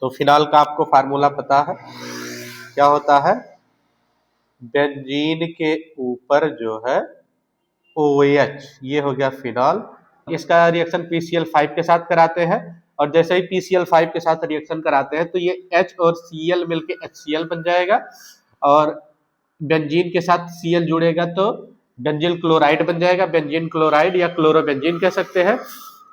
तो फिनॉल का आपको फार्मूला पता है, क्या होता है, बेंजीन के ऊपर जो है OH, ये हो गया फिनॉल। इसका रिएक्शन PCl5 के साथ कराते हैं और जैसे ही PCl5 के साथ रिएक्शन कराते हैं तो ये H और Cl मिलके HCl बन जाएगा और बेंजीन के साथ Cl जुड़ेगा तो बेंजील क्लोराइड बन जाएगा, बेंजीन क्लोराइड या क्लोरोबेंजीन कह सकते हैं।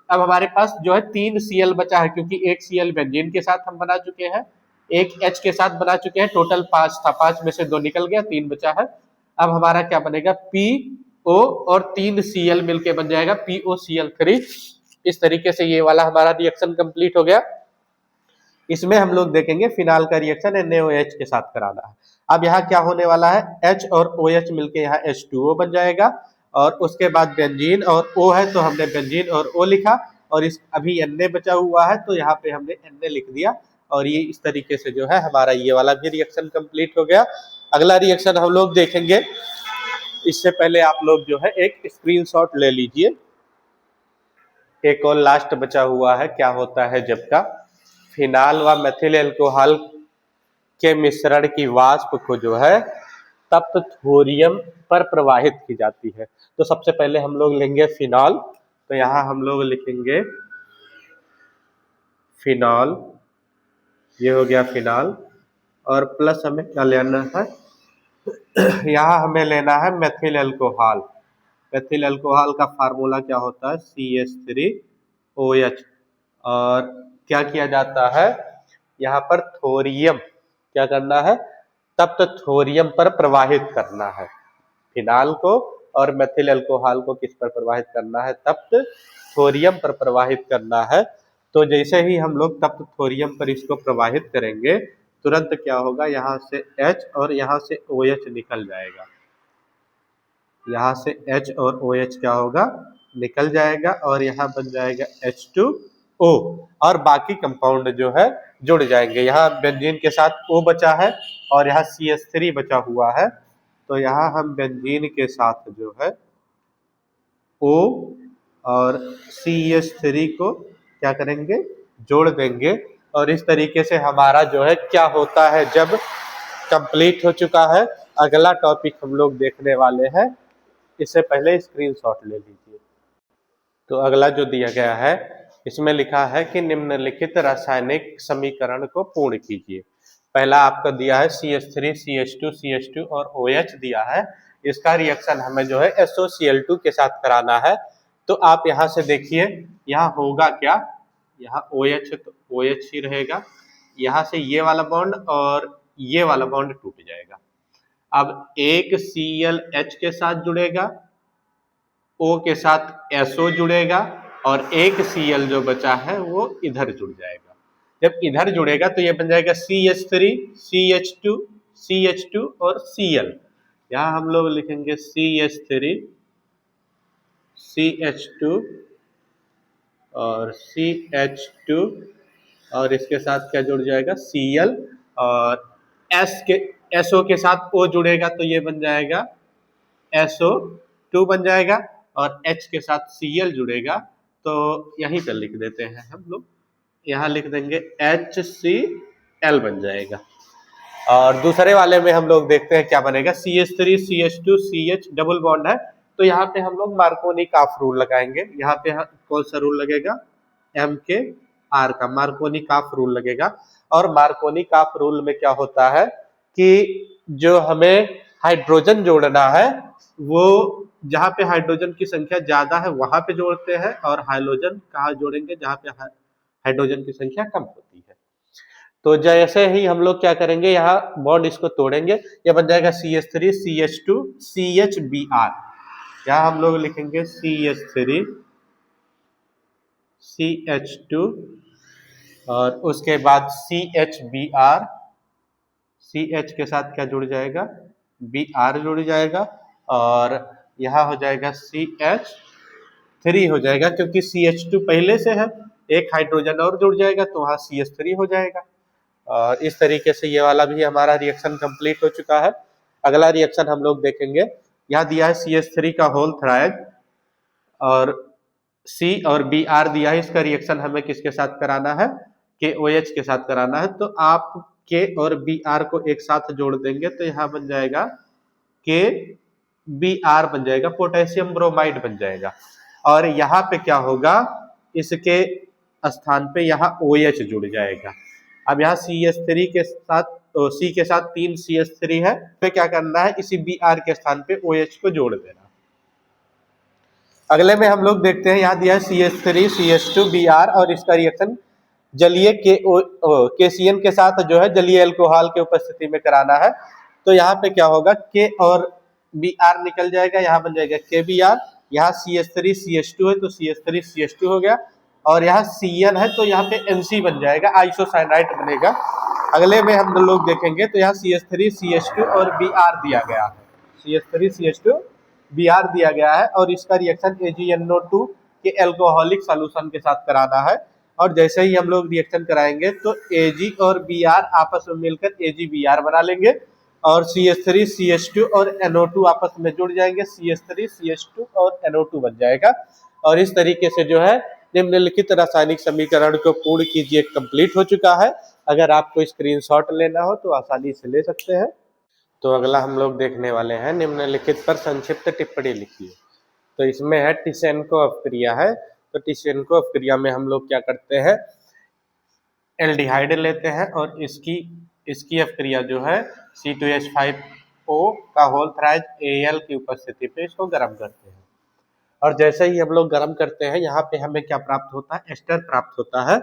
अब हमारे पास जो है 3 Cl बचा है क्योंकि एक Cl बेंजीन के साथ हम बना चुके हैं, एक H के साथ बना चुके हैं, टोटल 5 था, 5 में से 2 निकल गया, 3 बचा है। अब हमारा क्या बनेगा, PO और 3 Cl मिलके बन जाएगा POCl3। इस तरीके से ये वाला हमारा रिएक्शन कंप्लीट हो गया। इसमें हम लोग देखेंगे फिनाल का रिएक्शन NaOH के साथ कराना है। अब यहाँ क्या होने वाला है, H और OH मिलके यहाँ H2O बन जाएगा और उसके बाद बेंजीन और O है तो हमने बेंजीन और O लिखा और इस अभी Na बचा हुआ है तो यहाँ पे हमने Na लिख दिया और ये इस तरीके से जो है हमारा ये वाला भी रिएक्शन कंप्लीट हो गया। अगला रिएक्शन हम लोग देखेंगे, इससे पहले आप लोग जो है एक स्क्रीनशॉट ले लीजिए। एक और लास्ट बचा हुआ है, क्या होता है जबकि फिनाल व मेथिल एल्कोहल के मिश्रण की वाष्प को जो है तप्त थोरियम पर प्रवाहित की जाती है। तो सबसे पहले हम लोग लेंगे फिनॉल, तो यहाँ हम लोग लिखेंगे फिनॉल, ये हो गया फिनॉल, और प्लस हमें क्या लेना है, यहाँ हमें लेना है मेथिल अल्कोहल। मेथिल अल्कोहल का फार्मूला क्या होता है, CH3OH। और क्या किया जाता है, यहाँ पर थोरियम, क्या करना है, तप्त थोरियम पर प्रवाहित करना है। फिनाल को और मेथिल अल्कोहल को किस पर प्रवाहित करना है, तप्त थोरियम पर प्रवाहित करना है। तो जैसे ही हम लोग तप्त थोरियम पर इसको प्रवाहित करेंगे, तुरंत क्या होगा, यहाँ से H और यहाँ से OH निकल जाएगा। यहाँ से H और OH क्या होगा, निकल जाएगा, और यहाँ बन जाएगा H2O, और बाकी कंपाउंड जो है जुड़ जाएंगे। यहाँ बेंजीन के साथ O बचा है और यहाँ CH3 बचा हुआ है, तो यहाँ हम बेंजीन के साथ जो है O और CH3 को क्या करेंगे, जोड़ देंगे। और इस तरीके से हमारा जो है क्या होता है, जब कंप्लीट हो चुका है। अगला टॉपिक हम लोग देखने वाले हैं, इससे पहले स्क्रीनशॉट ले लीजिए। तो अगला जो दिया गया है, इसमें लिखा है कि निम्नलिखित रासायनिक समीकरण को पूर्ण कीजिए। पहला आपका दिया है CH3, CH2, CH2 और OH दिया है। इसका रिएक्शन हमें जो है SOCl2 के साथ कराना है। तो आप यहाँ से देखिए, यहाँ होगा क्या, यहाँ OH तो OH ही रहेगा, यहाँ से ये वाला बॉन्ड और ये वाला बॉन्ड टूट जाएगा। अब एक ClH के साथ जुड़ेगा, O के साथ SO जुड़ेगा, और एक Cl जो बचा है वो इधर जुड़ जाएगा। जब इधर जुड़ेगा तो ये बन जाएगा CH3, CH2, CH2 और Cl। यहाँ हम लोग लिखेंगे CH3, CH2 और CH2, और इसके साथ क्या जुड़ जाएगा, Cl, और SO के साथ O जुड़ेगा तो ये बन जाएगा SO2 बन जाएगा, और H के साथ Cl जुड़ेगा तो यहीं पर लिख देते हैं हम लोग, यहाँ लिख देंगे HCl बन जाएगा। और दूसरे वाले में हम लोग देखते हैं क्या बनेगा, CH3, CH2, CH double bond है, तो यहाँ पे हम लोग मार्कोनी काफ रूल लगाएंगे। यहाँ पे कौन सा रूल लगेगा, MKR का मार्कोनी काफ रूल लगेगा। और मार्कोनी काफ रूल में क्या होता है कि जो हमें हाइड्रोजन जोड़ना है, वो जहाँ पे हाइड्रोजन की संख्या ज्यादा है वहां पे जोड़ते हैं, और हाइड्रोजन कहाँ जोड़ेंगे, जहाँ पे हाइड्रोजन की संख्या कम होती है। तो जैसे ही हम लोग क्या करेंगे, यहाँ बॉन्ड इसको तोड़ेंगे, ये बन जाएगा CH3, CH2, CHBr। यहाँ हम लोग लिखेंगे CH3, CH2, और उसके बाद CHBr, CH के साथ क्या जुड़ जाएगा, Br जुड़ जाएगा, और यहाँ हो जाएगा CH3 हो जाएगा, क्योंकि CH2 पहले से है, एक हाइड्रोजन और जुड़ जाएगा तो वहाँ CH3 हो जाएगा। और इस तरीके से ये वाला भी हमारा रिएक्शन कंप्लीट हो चुका है। अगला रिएक्शन हम लोग देखेंगे, यहाँ दिया है CH3 का होल थ्राइड, और C और Br दिया है। इसका रिएक्शन हमें किसके साथ कराना है, KOH के साथ कराना है। तो आप K और Br को एक साथ जोड़ देंगे तो यहाँ बन जाएगा KBr बन जाएगा, पोटेशियम ब्रोमाइड बन जाएगा। और यहाँ पे क्या होगा, इसके स्थान पे यहाँ OH जुड़ जाएगा। अब यहाँ CH3 के साथ C के साथ 3 CH3 है, तो क्या करना है, इसी Br के स्थान पे OH को जोड़ देना। अगले में हम लोग देखते हैं, यहाँ दिया है CH3, CH2, Br, और इसका रिएक्शन जलीय KCN के साथ जो है जलीय अल्कोहल के उपस्थिति में कराना है। तो यहाँ पे क्या होगा, K और Br निकल जाएगा, यहाँ बन जाएगा KBr। यहाँ CH3 CH2 है तो CH3 CH2 हो गया, और यहाँ CN है तो यहाँ पे NC बन जाएगा, आइसोसाइनाइड बनेगा। अगले में हम लोग देखेंगे तो यहाँ CH3 CH2 और Br दिया गया है, CH3 CH2 Br दिया गया है, और इसका रिएक्शन AgNO2 के एल्कोहलिक सॉल्यूशन के साथ कराना है। और जैसे ही हम लोग रिएक्शन कराएंगे तो Ag और Br आपस में मिलकर AgBr बना लेंगे, और CH3 CH2 और NO2 आपस में जुड़ जाएंगे, CH3 CH2 और NO2 बन जाएगा। और इस तरीके से जो है निम्नलिखित रासायनिक समीकरण को पूर्ण कीजिए कंप्लीट हो चुका है। अगर आपको स्क्रीनशॉट लेना हो तो आसानी से ले सकते हैं। तो अगला हम लोग देखने वाले हैं, निम्नलिखित पर संक्षिप्त टिप्पणी लिखिए। तो इसमें है टिशेन्को अपक्रिया है। तो टिशेन्को अपक्रिया में हम लोग क्या करते हैं, एल्डिहाइड लेते हैं और इसकी अपक्रिया जो है C2H5O का होल थ्राइज Al की उपस्थिति पे इसको गर्म करते हैं। और जैसे ही हम लोग गर्म करते हैं यहाँ पे हमें क्या प्राप्त होता है, एस्टर प्राप्त होता है।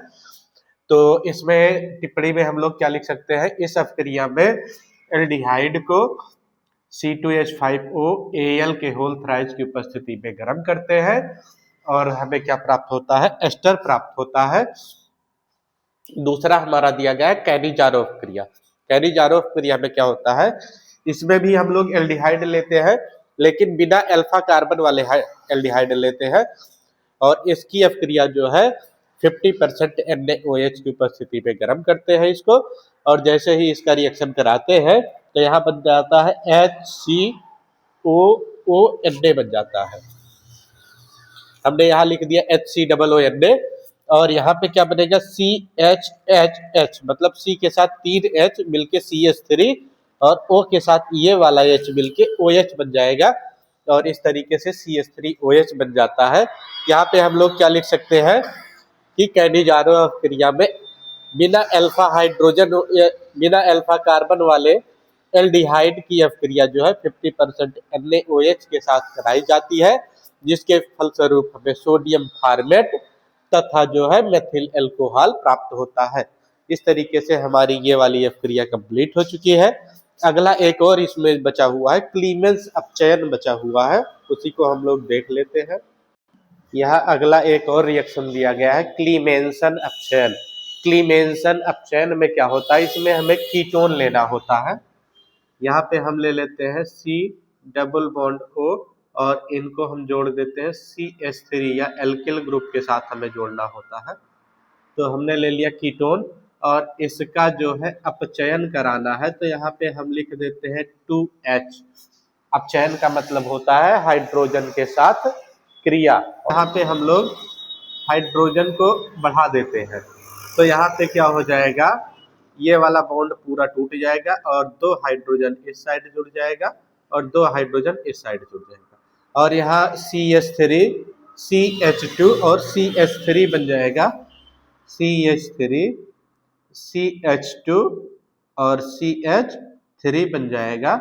तो इसमें टिप्पणी में हम लोग क्या लिख सकते हैं, इस अपक्रिया में एल्डिहाइड को C2H5O Al के होल थ्राइज की उपस्थिति में गर्म करते हैं और हमें क्या प्राप्त होता है, एस्टर प्राप्त होता है। दूसरा हमारा दिया गया है कैनिजारोव क्रिया। कैनिजारोव क्रिया में क्या होता है, इसमें भी हम लोग एल्डिहाइड लेते हैं लेकिन बिना अल्फा कार्बन वाले एल्डिहाइड लेते हैं और इसकी अपक्रिया जो है 50% NaOH की उपस्थिति में गर्म करते हैं इसको। और जैसे ही इसका रिएक्शन कराते हैं तो यहाँ बन जाता है HCOONA बन जाता है। हमने यहाँ लिख दिया HCOONA और यहाँ पे क्या बनेगा CHHH, मतलब C के साथ 3 H मिलके CH3 और O के साथ ये वाला H मिलके OH बन जाएगा और इस तरीके से CH3OH बन जाता है। यहाँ पे हम लोग क्या लिख सकते हैं कि कैनिजारोव क्रिया में बिना अल्फा कार्बन वाले एल्डिहाइड की अपक्रिया जो है 50% NaOH के साथ कराई जाती है, जिसके फलस्वरूप हमें सोडियम फॉर्मेट तथा जो है मेथिल अल्कोहल प्राप्त होता है। इस तरीके से हमारी ये वाली अपक्रिया कंप्लीट हो चुकी है। अगला एक और इसमें बचा हुआ है, क्लीमेंस अपचयन बचा हुआ है, उसी को हम लोग देख लेते हैं। यहाँ अगला एक और रिएक्शन दिया गया है, क्लीमेंसन अपचयन। क्लीमेंसन अपचयन में क्या होता है, इसमें हमें कीटोन लेना होता है। यहाँ पे हम ले लेते हैं C डबल बॉन्ड O और इनको हम जोड़ देते हैं CH3 या एल्किल ग्रुप के साथ हमें जोड़ना होता है। तो हमने ले लिया कीटोन और इसका जो है अपचयन कराना है, तो यहाँ पे हम लिख देते हैं 2H। अपचयन का मतलब होता है हाइड्रोजन के साथ क्रिया। यहाँ पे हम लोग हाइड्रोजन को बढ़ा देते हैं, तो यहाँ पे क्या हो जाएगा, ये वाला बॉन्ड पूरा टूट जाएगा और 2 हाइड्रोजन इस साइड जुड़ जाएगा और 2 हाइड्रोजन इस साइड जुड़ जाएगा और यहाँ CH3 CH2 और CH3 बन जाएगा, CH3 CH2 और CH3 बन जाएगा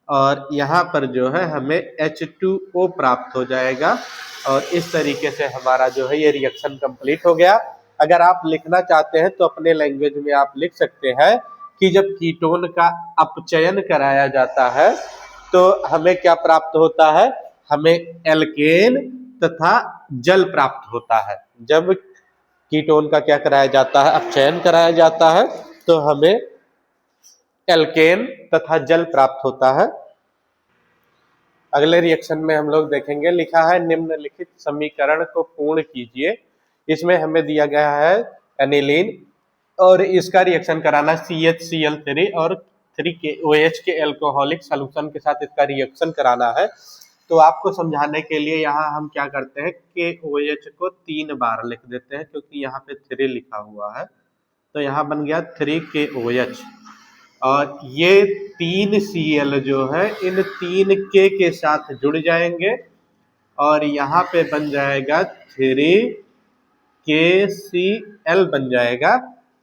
और यहाँ पर जो है हमें H2O प्राप्त हो जाएगा और इस तरीके से हमारा जो है ये रिएक्शन कंप्लीट हो गया। अगर आप लिखना चाहते हैं तो अपने लैंग्वेज में आप लिख सकते हैं कि जब कीटोन का अपचयन कराया जाता है तो हमें क्या प्राप्त होता है, हमें एल्केन तथा जल प्राप्त होता है। जब कीटोन का क्या कराया जाता है, अपचयन कराया जाता है, तो हमें एल्केन तथा जल प्राप्त होता है। अगले रिएक्शन में हम लोग देखेंगे, लिखा है निम्नलिखित समीकरण को पूर्ण कीजिए। इसमें हमें दिया गया है एनिलीन और इसका रिएक्शन कराना CHCl3 और 3KOH के एल्कोहलिक सॉल्यूशन के साथ इसका रिएक्शन कराना है। तो आपको समझाने के लिए यहाँ हम क्या करते हैं, KOH को 3 बार लिख देते हैं क्योंकि यहाँ पे 3 लिखा हुआ है, तो यहाँ बन गया 3KOH और ये 3 Cl जो है इन 3 K के साथ जुड़ जाएंगे और यहाँ पे बन जाएगा 3KCl बन जाएगा।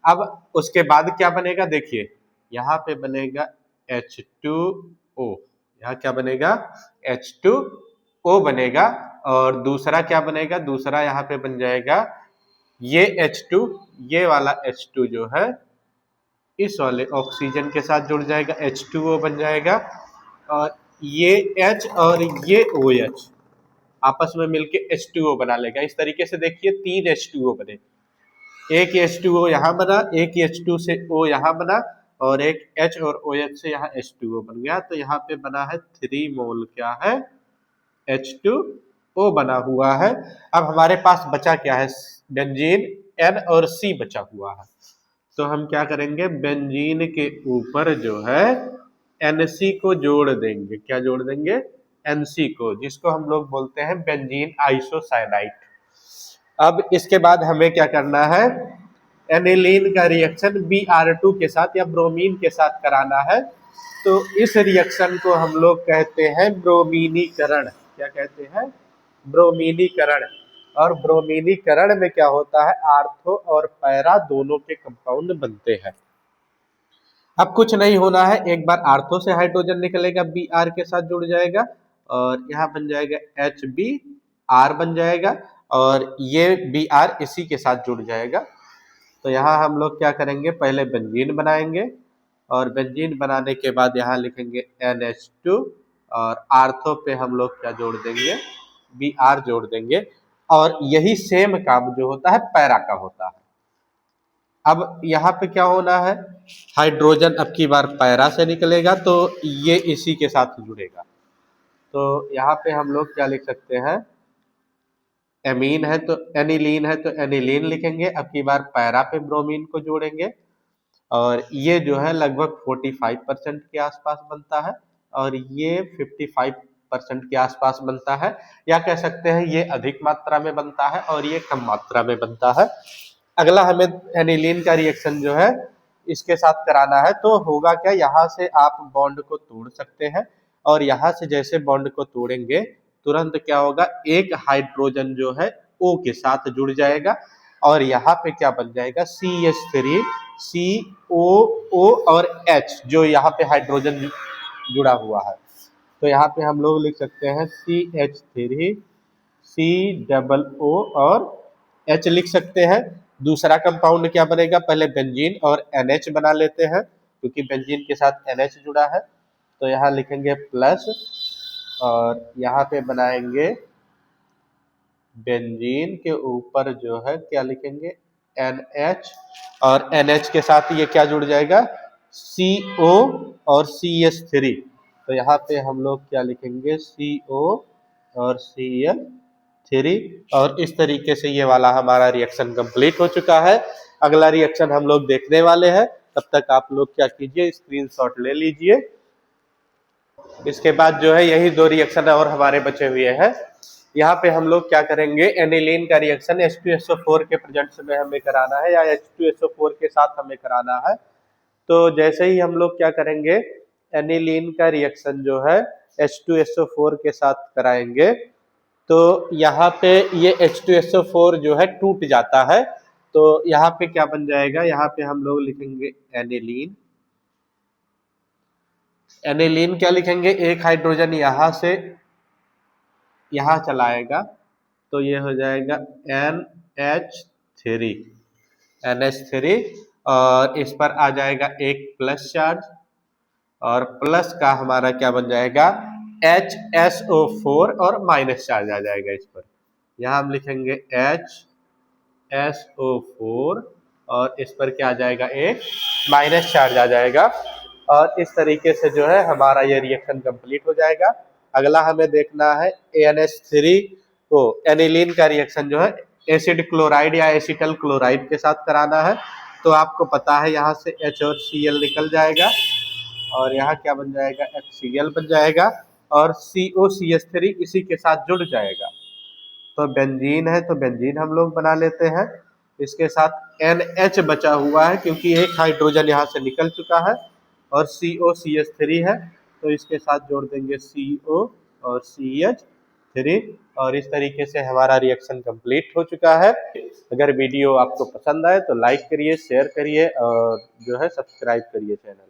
अब उसके बाद क्या बनेगा, देखिए यहाँ पे बनेगा H2O, यहाँ क्या बनेगा H2O बनेगा और दूसरा क्या बनेगा, दूसरा यहाँ पे बन जाएगा ये H2, ये वाला H2 जो है इस वाले ऑक्सीजन के साथ जुड़ जाएगा, H2O बन जाएगा और ये H और ये OH आपस में मिलके H2O बना लेगा। इस तरीके से देखिए 3 H2O बने, एक H2O यहाँ बना, एक H2 से O यहाँ बना और एक H और OH से यहाँ H2O बन गया। तो यहाँ पे बना है 3 मोल क्या है, H2O बना हुआ है। अब हमारे पास बचा क्या है, बेंजीन N और C बचा हुआ है। तो हम क्या करेंगे, बेंजीन के ऊपर जो है NC को जोड़ देंगे। क्या जोड़ देंगे, NC को, जिसको हम लोग बोलते हैं बेंजीन आइसोसाइनाइड। अब इसके बाद हमें क्या करना है, एनिलीन का रिएक्शन Br2 के साथ या ब्रोमीन के साथ कराना है। तो इस रिएक्शन को हम लोग कहते हैं ब्रोमीनीकरण। क्या कहते हैं, ब्रोमीनीकरण। और ब्रोमीनीकरण में क्या होता है, आर्थो और पैरा दोनों के कंपाउंड बनते हैं। अब कुछ नहीं होना है, एक बार आर्थो से हाइड्रोजन निकलेगा, Br के साथ जुड़ जाएगा और यहाँ बन जाएगा HBr बन जाएगा और ये Br इसी के साथ जुड़ जाएगा। तो यहाँ हम लोग क्या करेंगे, पहले बेंजीन बनाएंगे और बेंजीन बनाने के बाद यहाँ लिखेंगे NH2 और आर्थो पे हम लोग क्या जोड़ देंगे, Br जोड़ देंगे और यही सेम काम जो होता है पैरा का होता है। अब यहाँ पे क्या होना है, हाइड्रोजन अब की बार पैरा से निकलेगा तो ये इसी के साथ जुड़ेगा। तो यहाँ पे हम लोग क्या लिख सकते हैं, एमीन है तो एनिलीन है तो एनिलीन लिखेंगे, अब की बार पैरा पे ब्रोमीन को जोड़ेंगे और ये जो है लगभग 45% के आसपास बनता है और ये 55% के आसपास बनता है, या कह सकते हैं ये अधिक मात्रा में बनता है और ये कम मात्रा में बनता है। अगला हमें एनिलीन का रिएक्शन जो है इसके साथ कराना है, तो होगा क्या, यहाँ से आप बॉन्ड को तोड़ सकते हैं और यहाँ से जैसे बॉन्ड को तोड़ेंगे तुरंत क्या होगा, एक हाइड्रोजन जो है O के साथ जुड़ जाएगा और यहाँ पे क्या बन जाएगा, CH3 COO और H, जो यहाँ पे हाइड्रोजन जुड़ा हुआ है। तो यहाँ पे हम लोग लिख सकते हैं CH3 COO और H लिख सकते हैं। दूसरा कंपाउंड क्या बनेगा, पहले बेंजीन और NH बना लेते हैं क्योंकि बेंजीन के साथ NH जुड़ा है। तो यहाँ लिखेंगे प्लस और यहाँ पे बनाएंगे बेंजीन के ऊपर जो है क्या लिखेंगे, NH और NH के साथ ये क्या जुड़ जाएगा, CO और CH3। तो यहाँ पे हम लोग क्या लिखेंगे, CO और Cl3 और इस तरीके से ये वाला हमारा रिएक्शन कंप्लीट हो चुका है। अगला रिएक्शन हम लोग देखने वाले हैं, तब तक आप लोग क्या कीजिए, स्क्रीनशॉट ले लीजिए। इसके बाद जो है यही 2 रिएक्शन और हमारे बचे हुए हैं। यहाँ पे हम लोग क्या करेंगे, एनिलीन का रिएक्शन H2SO4 के प्रेजेंस में हमें कराना है या H2SO4 के साथ हमें कराना है। तो जैसे ही हम लोग क्या करेंगे, एनिलीन का रिएक्शन जो है H2SO4 के साथ कराएंगे तो यहाँ पे ये H2SO4 जो है टूट जाता है। तो यहाँ पे क्या बन जाएगा, यहाँ पे हम लोग लिखेंगे एनिलीन। एनिलीन क्या लिखेंगे, एक हाइड्रोजन यहाँ से यहाँ चलाएगा तो ये हो जाएगा NH3 और इस पर आ जाएगा एक प्लस चार्ज और प्लस का हमारा क्या बन जाएगा, HSO4 और माइनस चार्ज आ जाएगा इस पर। यहाँ हम लिखेंगे HSO4 और इस पर क्या आ जाएगा, एक माइनस चार्ज आ जाएगा और इस तरीके से जो है हमारा ये रिएक्शन कंप्लीट हो जाएगा। अगला हमें देखना है NH3 को, एनिलीन का रिएक्शन जो है एसिड क्लोराइड या एसिटल क्लोराइड के साथ कराना है। तो आपको पता है यहाँ से H और Cl निकल जाएगा और यहाँ क्या बन जाएगा, HCl बन जाएगा और COCH3 इसी के साथ जुड़ जाएगा। तो बेंजीन है तो बेंजीन हम लोग बना लेते हैं, इसके साथ NH बचा हुआ है क्योंकि एक हाइड्रोजन यहाँ से निकल चुका है और COCH3 है तो इसके साथ जोड़ देंगे CO और CH3 और इस तरीके से हमारा रिएक्शन कंप्लीट हो चुका है। अगर वीडियो आपको पसंद आए तो लाइक करिए, शेयर करिए और जो है सब्सक्राइब करिए चैनल।